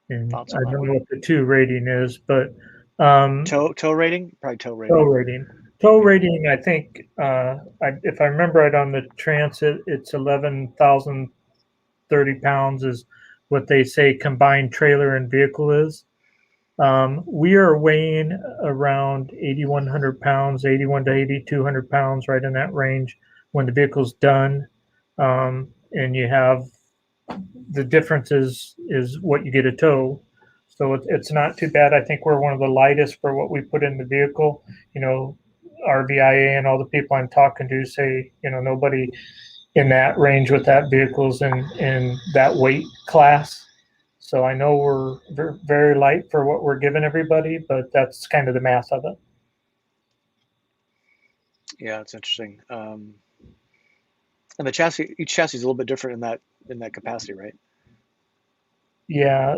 And Thoughts I on that don't one? know what the 2 rating is, but Tow rating? Probably tow rating. tow rating. Tow rating, I think, if I remember right on the Transit, it's 11,030 pounds is what they say combined trailer and vehicle is. We are weighing around 8,100 pounds, 81 to 8,200 pounds, right in that range when the vehicle's done. And you have the difference is what you get a tow. So it's not too bad. I think we're one of the lightest for what we put in the vehicle. RVIA and all the people I'm talking to say, nobody in that range with that vehicle's in that weight class. So I know we're very light for what we're giving everybody, but that's kind of the math of it. Yeah, it's interesting. And the chassis, each chassis is a little bit different in that capacity, right? Yeah,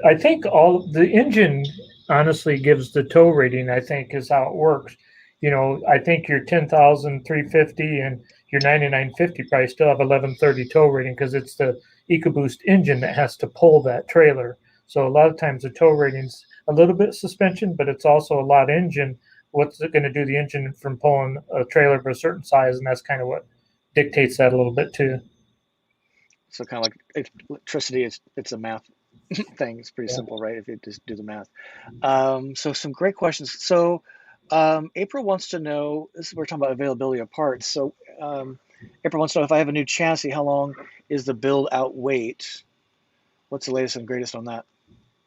I think all the engine honestly gives the tow rating, I think is how it works. I think your 10,350 and your 9,950 probably still have 1130 tow rating because it's the EcoBoost engine that has to pull that trailer. So a lot of times the tow rating's a little bit suspension, but it's also a lot engine. What's it going to do the engine from pulling a trailer of a certain size? And that's kind of what dictates that a little bit too. So kind of like electricity, it's a math thing. It's pretty simple, right? If you just do the math. So some great questions. So April wants to know, we're talking about availability of parts. So April wants to know, if I have a new chassis, how long is the build out wait? What's the latest and greatest on that?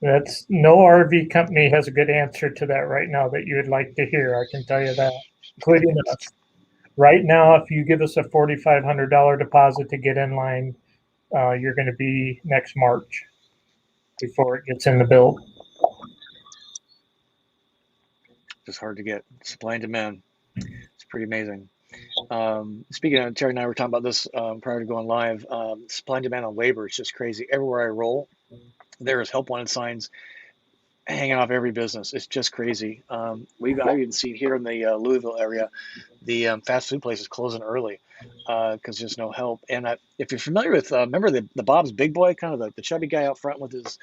That's no RV company has a good answer to that right now that you would like to hear. I can tell you that, including us. Right now, if you give us a $4,500 deposit to get in line, you're going to be next March before it gets in the bill. Just hard to get supply and demand. It's pretty amazing. Speaking of, Terry and I were talking about this prior to going live. Supply and demand on labor is just crazy. Everywhere I roll, there is help wanted signs hanging off every business. It's just crazy. I've even seen here in the Louisville area, the fast food places closing early because there's no help. And if you're familiar with, remember the Bob's Big Boy, kind of the chubby guy out front with his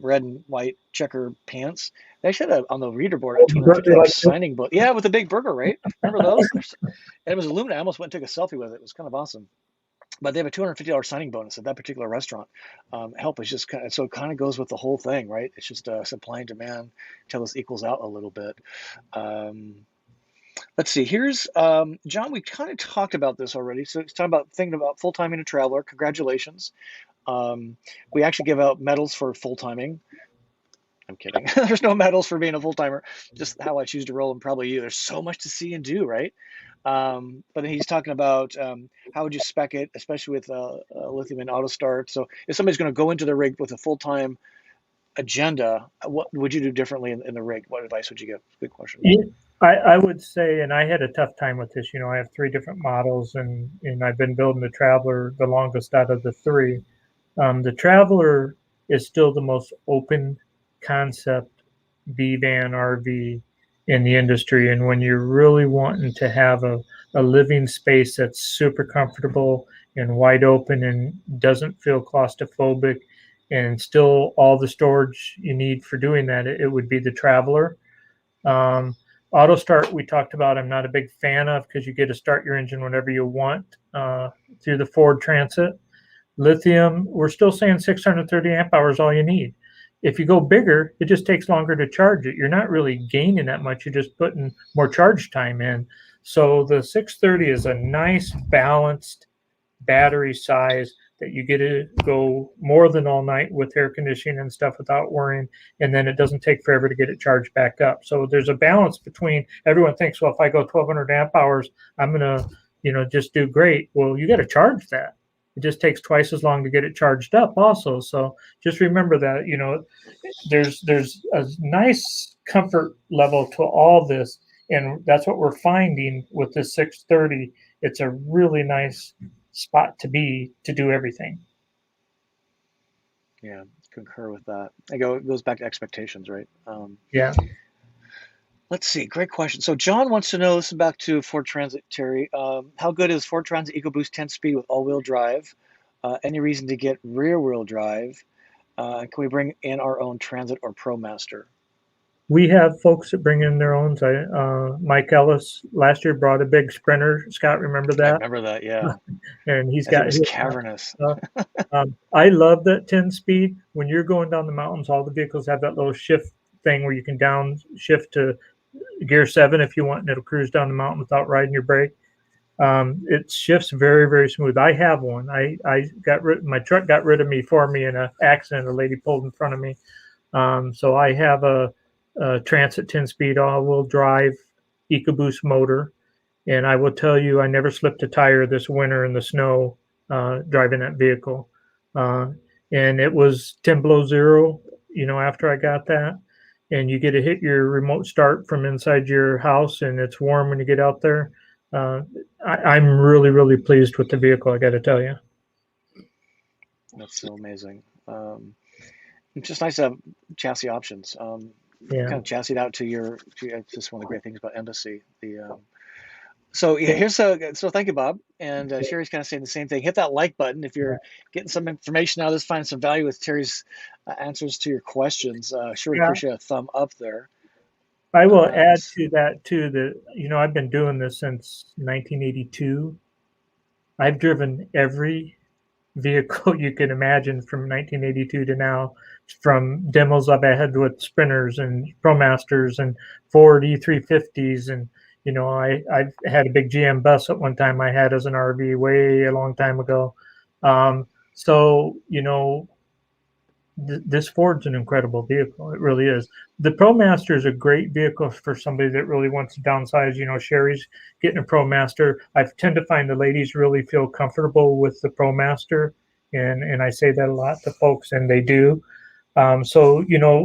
red and white checker pants. They should have on the reader board a $250 signing book. Yeah, with the big burger, right? Remember those? And it was aluminum. I almost went and took a selfie with it. It was kind of awesome. But they have a $250 signing bonus at that particular restaurant. Help is just kind of, so it kind of goes with the whole thing, right? It's just supply and demand until this equals out a little bit. Let's see. Here's John. We kind of talked about this already. So it's talking about thinking about full timing a traveler. Congratulations. We actually give out medals for full timing. I'm kidding. There's no medals for being a full timer. Just how I choose to roll, and probably you. There's so much to see and do, right? But he's talking about how would you spec it, especially with lithium and auto start. So if somebody's going to go into the rig with a full time agenda, what would you do differently in the rig? What advice would you give? Good question. Yeah, I would say, and I had a tough time with this. I have 3 different models, and I've been building the Traveler the longest out of the 3. The Traveler is still the most open concept van RV in the industry. And when you're really wanting to have a living space that's super comfortable and wide open and doesn't feel claustrophobic and still all the storage you need for doing that, it would be the Traveler. Auto start, we talked about, I'm not a big fan of because you get to start your engine whenever you want through the Ford Transit. Lithium, we're still saying 630 amp hours all you need. If you go bigger, it just takes longer to charge it. You're not really gaining that much. You're just putting more charge time in. So the 630 is a nice balanced battery size that you get to go more than all night with air conditioning and stuff without worrying. And then it doesn't take forever to get it charged back up. So there's a balance between, everyone thinks, well, if I go 1200 amp hours, I'm going to, just do great. Well, you got to charge that. It just takes twice as long to get it charged up also. So just remember that, there's a nice comfort level to all this. And that's what we're finding with this 630. It's a really nice spot to be to do everything. Yeah, concur with that. It goes back to expectations, right? Yeah. Let's see. Great question. So John wants to know, this is back to Ford Transit, Terry. How good is Ford Transit EcoBoost 10-speed with all-wheel drive? Any reason to get rear-wheel drive? Can we bring in our own Transit or Promaster? We have folks that bring in their own. Mike Ellis last year brought a big Sprinter. Scott, remember that? I remember that, yeah. And he's got his cavernous. I love that 10-speed. When you're going down the mountains, all the vehicles have that little shift thing where you can downshift to gear 7 if you want, and it'll cruise down the mountain without riding your brake. It shifts very, very smooth. I have one. My truck got rid of me for me in an accident. A lady pulled in front of me. So I have a Transit 10-speed all-wheel drive EcoBoost motor, and I will tell you, I never slipped a tire this winter in the snow driving that vehicle. And it was 10 below zero, after I got that. And you get to hit your remote start from inside your house, and it's warm when you get out there. I'm really, really pleased with the vehicle, I got to tell you. That's so amazing. It's just nice to have chassis options. Kind of chassis out to it's just one of the great things about Embassy. So thank you, Bob. And Sherry's kind of saying the same thing. Hit that like button if you're getting some information out of this, find some value with Terry's answers to your questions. Sure, appreciate a thumb up there. I will add to that too that I've been doing this since 1982. I've driven every vehicle you can imagine from 1982 to now, from demos I've had with Sprinters and Promasters and Ford E350s, and I've had a big GM bus at one time I had as an RV way a long time ago. So this Ford's an incredible vehicle. It really is. The ProMaster is a great vehicle for somebody that really wants to downsize. Sherry's getting a ProMaster. I tend to find the ladies really feel comfortable with the ProMaster, and I say that a lot to folks, and they do. So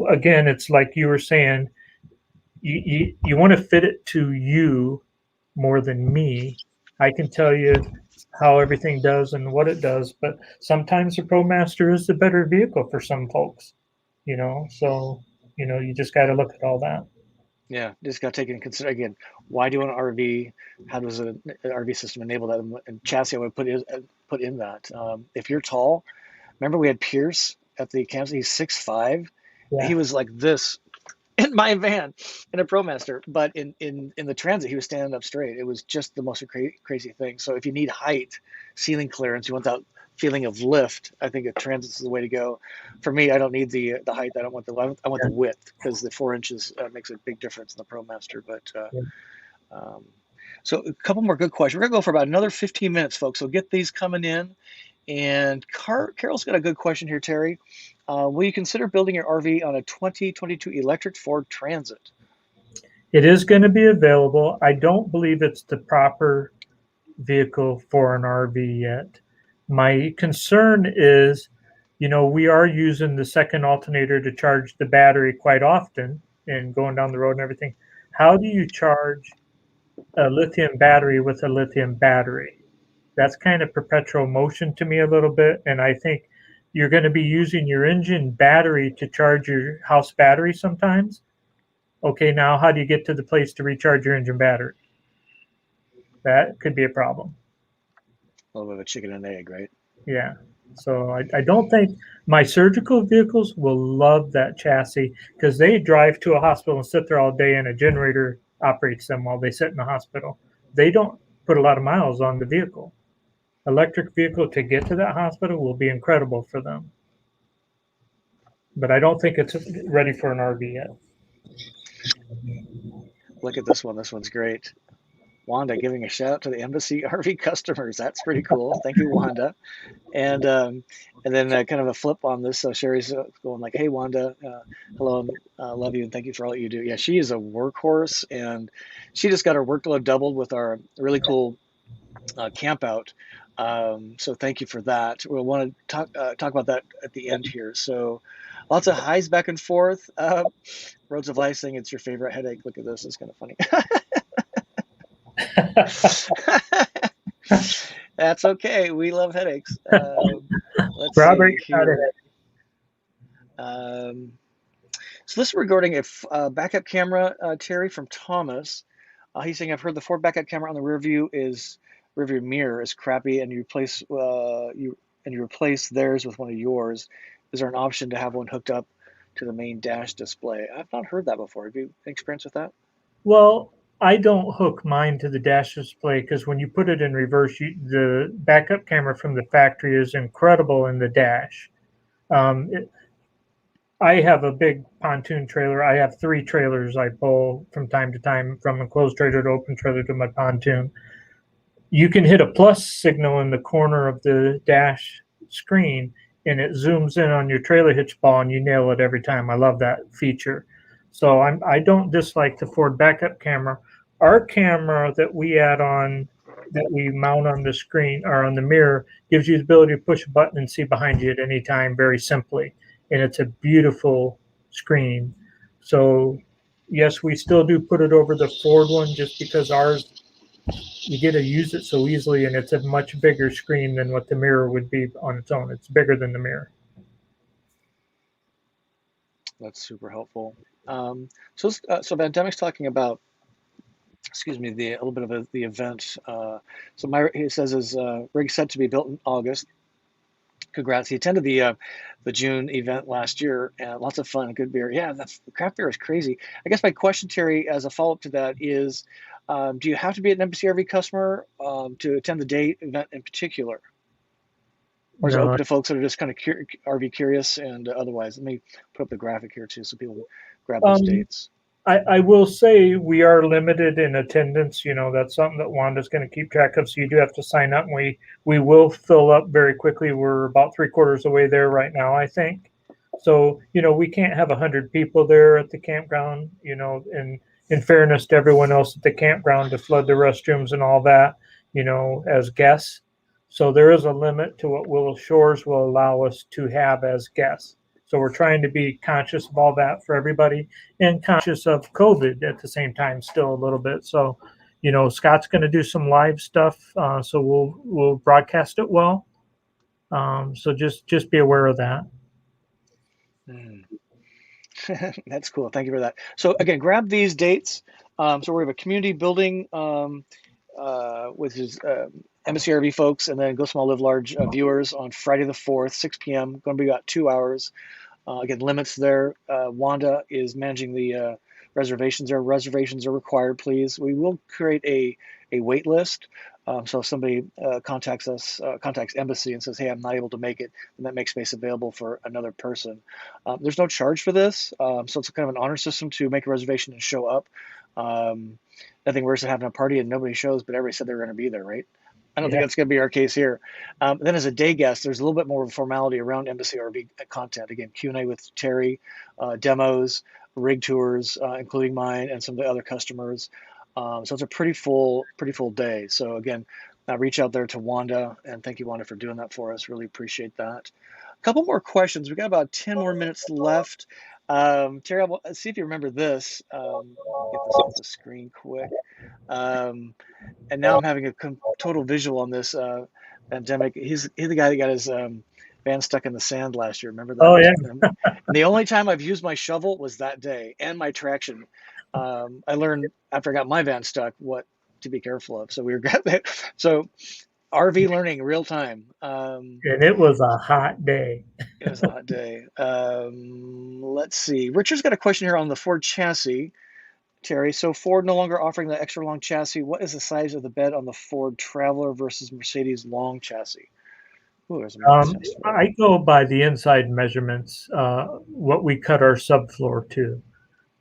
again, it's like you were saying, you want to fit it to you more than me. I can tell you how everything does and what it does, but sometimes the ProMaster is the better vehicle for some folks, so you just got to look at all that. Yeah, just got to take into consideration again. Why do an RV? How does an RV system enable that? And chassis, I would put in that. If you're tall, remember we had Pierce at the campsite. He's 6'5". Yeah. He was like this in my van in a ProMaster, but in the Transit he was standing up straight. It was just the most crazy thing. So if you need height, ceiling clearance, you want that feeling of lift, I think a Transit is the way to go. For me, I don't need the height. I don't want I want the width, because the 4 inches makes a big difference in the ProMaster. But so a couple more good questions. We're gonna go for about another 15 minutes, folks. So get these coming in. And Carol's got a good question here, Terry. Will you consider building your RV on a 2022 electric Ford Transit? It is going to be available. I don't believe it's the proper vehicle for an RV yet. My concern is, we are using the second alternator to charge the battery quite often and going down the road and everything. How do you charge a lithium battery with a lithium battery? That's kind of perpetual motion to me a little bit. And I think you're going to be using your engine battery to charge your house battery sometimes. Okay, now how do you get to the place to recharge your engine battery? That could be a problem. A little bit of a chicken and egg, right? Yeah. So I don't think my surgical vehicles will love that chassis, because they drive to a hospital and sit there all day and a generator operates them while they sit in the hospital. They don't put a lot of miles on the vehicle. Electric vehicle to get to that hospital will be incredible for them. But I don't think it's ready for an RV yet. Look at this one. This one's great. Wanda giving a shout out to the Embassy RV customers. That's pretty cool. Thank you, Wanda. And then kind of a flip on this. So Sherry's going like, "Hey, Wanda, hello, love you, and thank you for all you do." Yeah, she is a workhorse, and she just got her workload doubled with our really cool camp out. So thank you for that. We'll want to talk about that at the end here. So lots of highs back and forth. Roads of Life saying it's your favorite headache. Look at this. It's kind of funny. That's okay. We love headaches. Let's Robert, see here. So this is regarding a backup camera, Terry, from Thomas. He's saying, I've heard the Ford backup camera on the rear view mirror is crappy, and you replace theirs with one of yours. Is there an option to have one hooked up to the main dash display? I've not heard that before. Have you experienced with that? Well, I don't hook mine to the dash display, because when you put it in reverse, the backup camera from the factory is incredible in the dash. I have a big pontoon trailer. I have 3 trailers I pull from time to time, from a closed trailer to open trailer to my pontoon. You can hit a plus signal in the corner of the dash screen, and it zooms in on your trailer hitch ball, and you nail it every time. I love that feature. So I don't dislike the Ford backup camera. Our camera that we mount on the screen or on the mirror gives you the ability to push a button and see behind you at any time very simply. And it's a beautiful screen. So yes, we still do put it over the Ford one, just because ours, you get to use it so easily, and it's a much bigger screen than what the mirror would be on its own. It's bigger than the mirror. That's super helpful. So Vandemic's talking about, excuse me, a little bit of the event. He says his rig set to be built in August. Congrats. He attended the June event last year, and lots of fun, good beer. Yeah, the craft beer is crazy. I guess my question, Terry, as a follow-up to that is, do you have to be an Embassy RV customer to attend the day event in particular? Or is it open to folks that are just kind of RV curious and otherwise? Let me put up the graphic here too, so people grab those dates. I will say we are limited in attendance. That's something that Wanda's going to keep track of. So you do have to sign up, and we will fill up very quickly. We're about 3/4 of the way there right now, I think. So, we can't have 100 people there at the campground, and in fairness to everyone else at the campground to flood the restrooms and all that, as guests. So there is a limit to what Willow Shores will allow us to have as guests. So we're trying to be conscious of all that for everybody and conscious of COVID at the same time, still a little bit. So, Scott's going to do some live stuff, so we'll broadcast it well. So just be aware of that. Mm. That's cool. Thank you for that. So again, grab these dates. So we have a community building with his Embassy RV folks, and then Go Small Live Large viewers on Friday the 4th, 6 p.m. Going to be about 2 hours. Again, limits there. Wanda is managing the reservations there. Reservations are required, please. We will create a wait list. So if somebody contacts Embassy and says, hey, I'm not able to make it, then that makes space available for another person. There's no charge for this. So it's kind of an honor system to make a reservation and show up. Nothing worse than having a party and nobody shows, but everybody said they were going to be there, right? I don't think that's going to be our case here. Then as a day guest, there's a little bit more of a formality around Embassy RV content. Again, Q&A with Terry, demos, rig tours, including mine and some of the other customers. So it's a pretty full day. So again, reach out there to Wanda, and thank you, Wanda, for doing that for us. Really appreciate that. A couple more questions. We got about 10 more minutes left. Terry, let's see if you remember this. Get this off the screen quick. And now I'm having a total visual on this pandemic. He's the guy that got his van stuck in the sand last year. Remember that? Oh yeah. And the only time I've used my shovel was that day, and my traction. I learned after I got my van stuck what to be careful of. So we were so RV learning real time. And it was a hot day. It was a hot day. Let's see. Richard's got a question here on the Ford chassis. Terry, so Ford no longer offering the extra long chassis. What is the size of the bed on the Ford Traveler versus Mercedes long chassis? Ooh, there's a I go by the inside measurements, what we cut our subfloor to.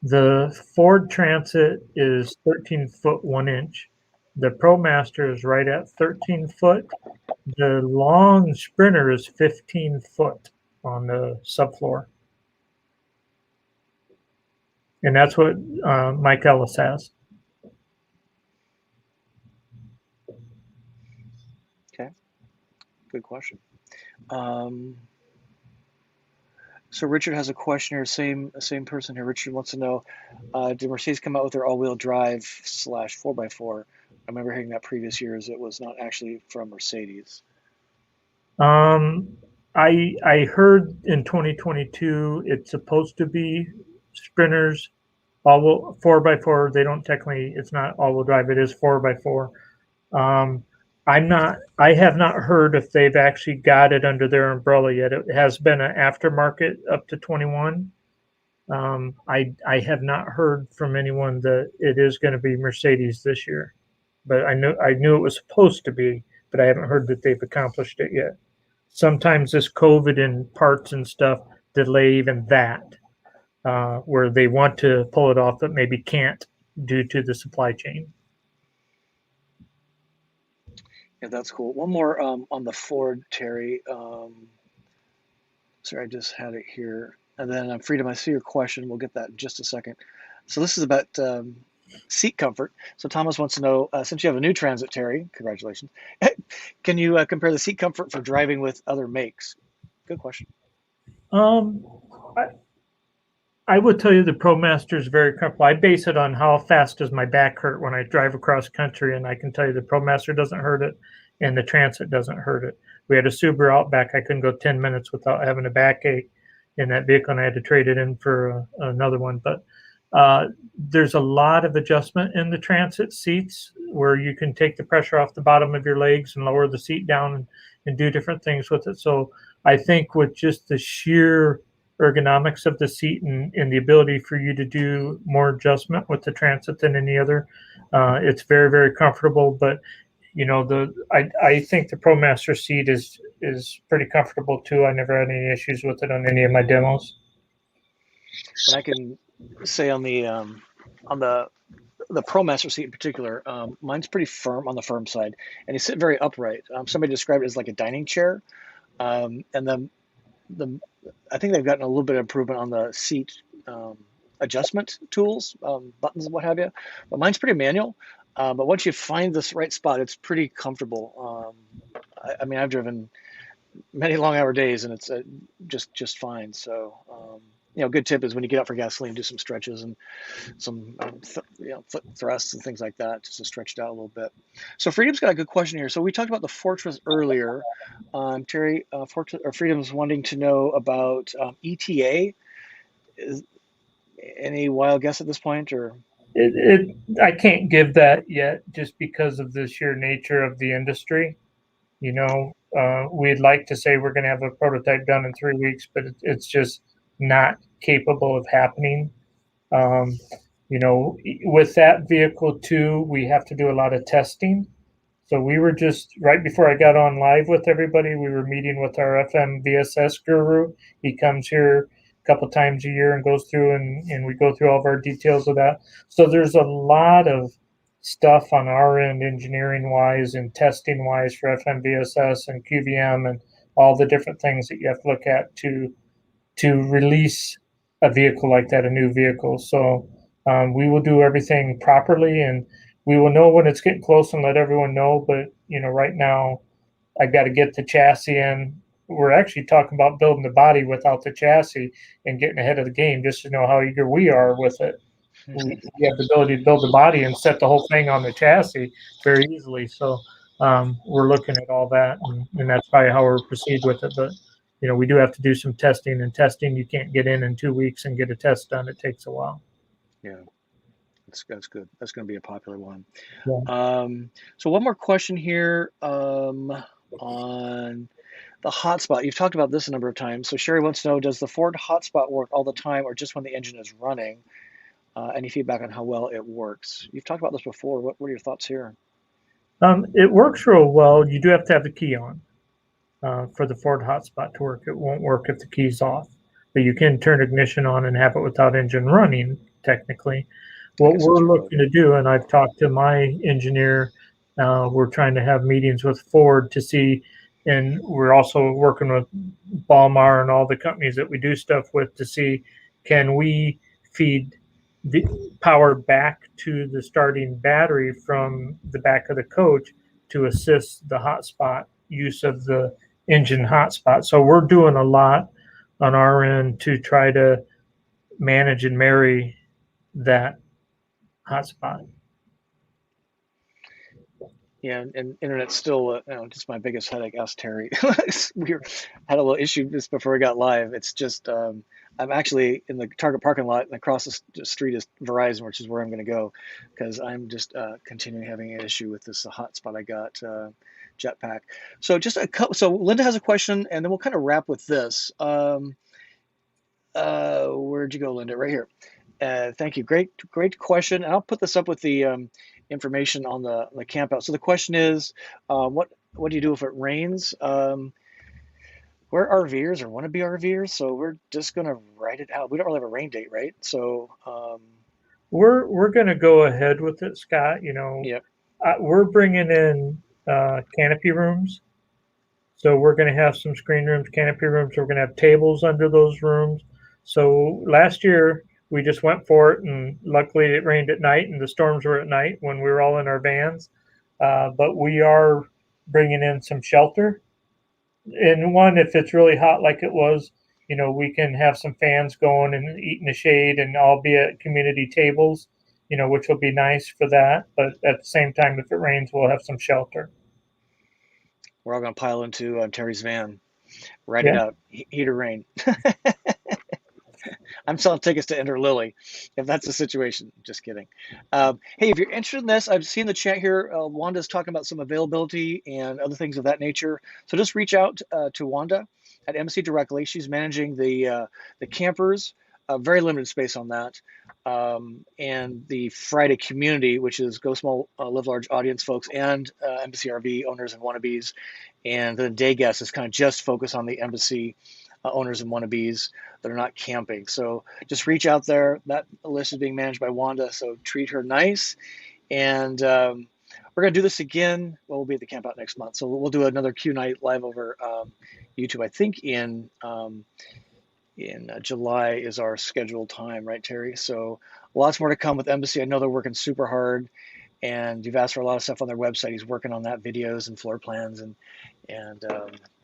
The Ford Transit is 13 foot 1 inch. The Promaster is right at 13 foot. The long Sprinter is 15 foot on the subfloor. And that's what Mike Ellis has. Okay, good question. So Richard has a question here. Same person here. Richard wants to know, did Mercedes come out with their all-wheel drive / 4x4? I remember hearing that previous years it was not actually from Mercedes. I heard in 2022 it's supposed to be Sprinters, all 4x4. They don't technically, it's not all-wheel drive. It is 4x4. I have not heard if they've actually got it under their umbrella yet. It has been an aftermarket up to 21. I have not heard from anyone that it is going to be Mercedes this year, but I knew it was supposed to be, but I haven't heard that they've accomplished it yet. Sometimes this COVID and parts and stuff delay even that, where they want to pull it off but maybe can't due to the supply chain. Yeah, that's cool. One more on the Ford, Terry. Sorry, I just had it here. And then Freedom, I see your question. We'll get that in just a second. So this is about seat comfort. So Thomas wants to know, since you have a new Transit, Terry, congratulations, can you compare the seat comfort for driving with other makes? Good question. I would tell you the Promaster is very comfortable. I base it on how fast does my back hurt when I drive across country, and I can tell you the Promaster doesn't hurt it, and the Transit doesn't hurt it. We had a Subaru Outback. I couldn't go 10 minutes without having a backache in that vehicle, and I had to trade it in for another one. But there's a lot of adjustment in the Transit seats where you can take the pressure off the bottom of your legs and lower the seat down and do different things with it. So I think with just the sheer ergonomics of the seat and the ability for you to do more adjustment with the Transit than any other, it's very, very comfortable. But I think the Promaster seat is pretty comfortable too. I never had any issues with it on any of my demos. And I can say on the Promaster seat in particular, mine's pretty firm on the firm side, and you sit very upright. Somebody described it as like a dining chair, and the I think they've gotten a little bit of improvement on the seat adjustment tools, buttons and what have you. But mine's pretty manual. But once you find this right spot, it's pretty comfortable. I mean, I've driven many long-hour days, and it's just fine. So, good tip is when you get out for gasoline, do some stretches and some foot thrusts and things like that, just to stretch it out a little bit. So Freedom's got a good question here. So we talked about the Fortress earlier. Terry, Freedom's wanting to know about ETA. Is any wild guess at this point, or? I can't give that yet, just because of the sheer nature of the industry. We'd like to say we're going to have a prototype done in 3 weeks, but it's just not capable of happening. With that vehicle too, we have to do a lot of testing. So we were just, right before I got on live with everybody, we were meeting with our FM VSS guru. He comes here a couple times a year and goes through and we go through all of our details of that. So there's a lot of stuff on our end, engineering wise and testing wise, for FMVSS and QVM and all the different things that you have to look at to release a vehicle like that, a new vehicle. So we will do everything properly, and we will know when it's getting close and let everyone know. But right now I got to get the chassis in. We're actually talking about building the body without the chassis and getting ahead of the game, just to know how eager we are with it. We have the ability to build the body and set the whole thing on the chassis very easily. So we're looking at all that, and that's probably how we'll proceed with it. But we do have to do some testing, and testing you can't get in 2 weeks and get a test done. It takes a while. Yeah, that's good. That's going to be a popular one. Yeah. So one more question here on the hotspot. You've talked about this a number of times. So Sherry wants to know, does the Ford hotspot work all the time or just when the engine is running? Any feedback on how well it works? You've talked about this before. What are your thoughts here? It works real well. You do have to have the key on for the Ford hotspot to work. It won't work if the key's off, but you can turn ignition on and have it without engine running, technically. What we're looking to do, and I've talked to my engineer, we're trying to have meetings with Ford to see, and we're also working with Balmar and all the companies that we do stuff with to see, can we feed the power back to the starting battery from the back of the coach to assist the hotspot use of the engine hotspot. So we're doing a lot on our end to try to manage and marry that hotspot. Yeah, and internet's still just my biggest headache. Ask Terry. We had a little issue just before we got live. It's just I'm actually in the Target parking lot, and across the street is Verizon, which is where I'm going to go, because I'm just continuing having an issue with this hotspot I got, Jetpack. So just a couple. So Linda has a question, and then we'll kind of wrap with this. Where'd you go, Linda? Right here. Thank you. Great question. And I'll put this up with the information on the camp out. So the question is, what do you do if it rains? We're RVers or want to be RVers, so we're just going to ride it out. We don't really have a rain date, right? So we're going to go ahead with it, Scott. Yep. We're bringing in canopy rooms. So we're going to have some screen rooms, canopy rooms. We're going to have tables under those rooms. So last year we just went for it, and luckily it rained at night, and the storms were at night when we were all in our vans. But we are bringing in some shelter. And one, if it's really hot like it was, we can have some fans going and eat in the shade, and all be at community tables, which will be nice for that. But at the same time, if it rains, we'll have some shelter. We're all going to pile into Terry's van, ride it out, heat or rain. I'm selling tickets to Enter Lily, if that's the situation. Just kidding. Hey, if you're interested in this, I've seen the chat here. Wanda's talking about some availability and other things of that nature. So just reach out to Wanda at MC directly. She's managing the campers, very limited space on that, and the Friday community, which is Go Small, Live Large audience folks, and Embassy RV owners and wannabes. And the day guest is kind of just focused on the Embassy owners and wannabes that are not camping. So just reach out there. That list is being managed by Wanda, so treat her nice. And we're going to do this again. Well, we'll be at the camp out next month. So we'll do another Q night live over YouTube, I think in in July is our scheduled time, right, Terry? So lots more to come with Embassy. I know they're working super hard, and you've asked for a lot of stuff on their website. He's working on that, videos and floor plans, and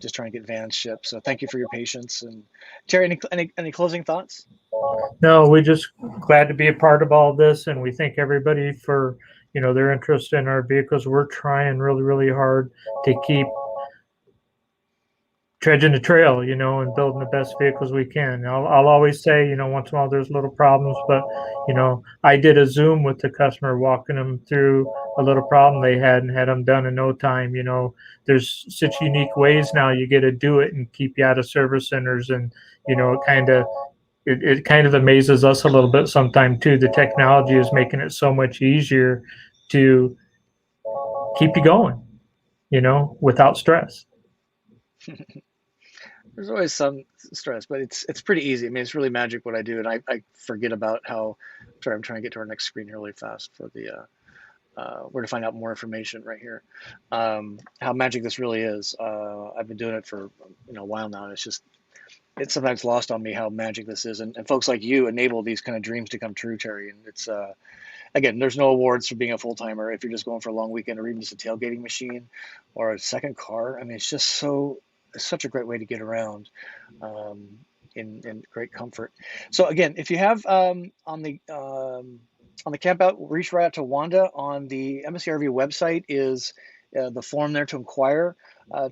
just trying to get vans shipped. So thank you for your patience. And Terry, any closing thoughts? No, we just glad to be a part of all this, and we thank everybody for their interest in our vehicles. We're trying really, really hard to keep trudging the trail, and building the best vehicles we can. I'll always say, once in a while there's little problems, but I did a Zoom with the customer, walking them through a little problem they had and had them done in no time. There's such unique ways now you get to do it and keep you out of service centers, and it kind of amazes us a little bit sometimes too. The technology is making it so much easier to keep you going, without stress. There's always some stress, but it's pretty easy. I mean, it's really magic what I do, and I forget about how. Sorry, I'm trying to get to our next screen here really fast for the where to find out more information right here. How magic this really is. I've been doing it for a while now, and it's sometimes lost on me how magic this is, and folks like you enable these kind of dreams to come true, Terry. And it's again, there's no awards for being a full timer if you're just going for a long weekend or even just a tailgating machine or a second car. I mean, it's such a great way to get around in great comfort. So again, if you have on the camp out, reach right out to Wanda on the MSCRV website is the form there to inquire.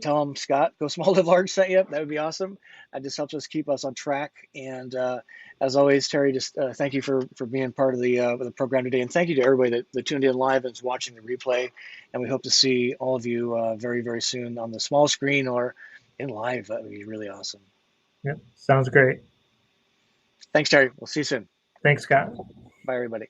Tell them Scott, Go Small Live Large sent you up. That would be awesome. It just helps us keep us on track. And as always, Terry, just thank you for being part of the program today. And thank you to everybody that tuned in live and is watching the replay. And we hope to see all of you very, very soon on the small screen or in live. That would be really awesome. Yep, sounds great. Thanks, Terry. We'll see you soon. Thanks, Scott. Bye, everybody.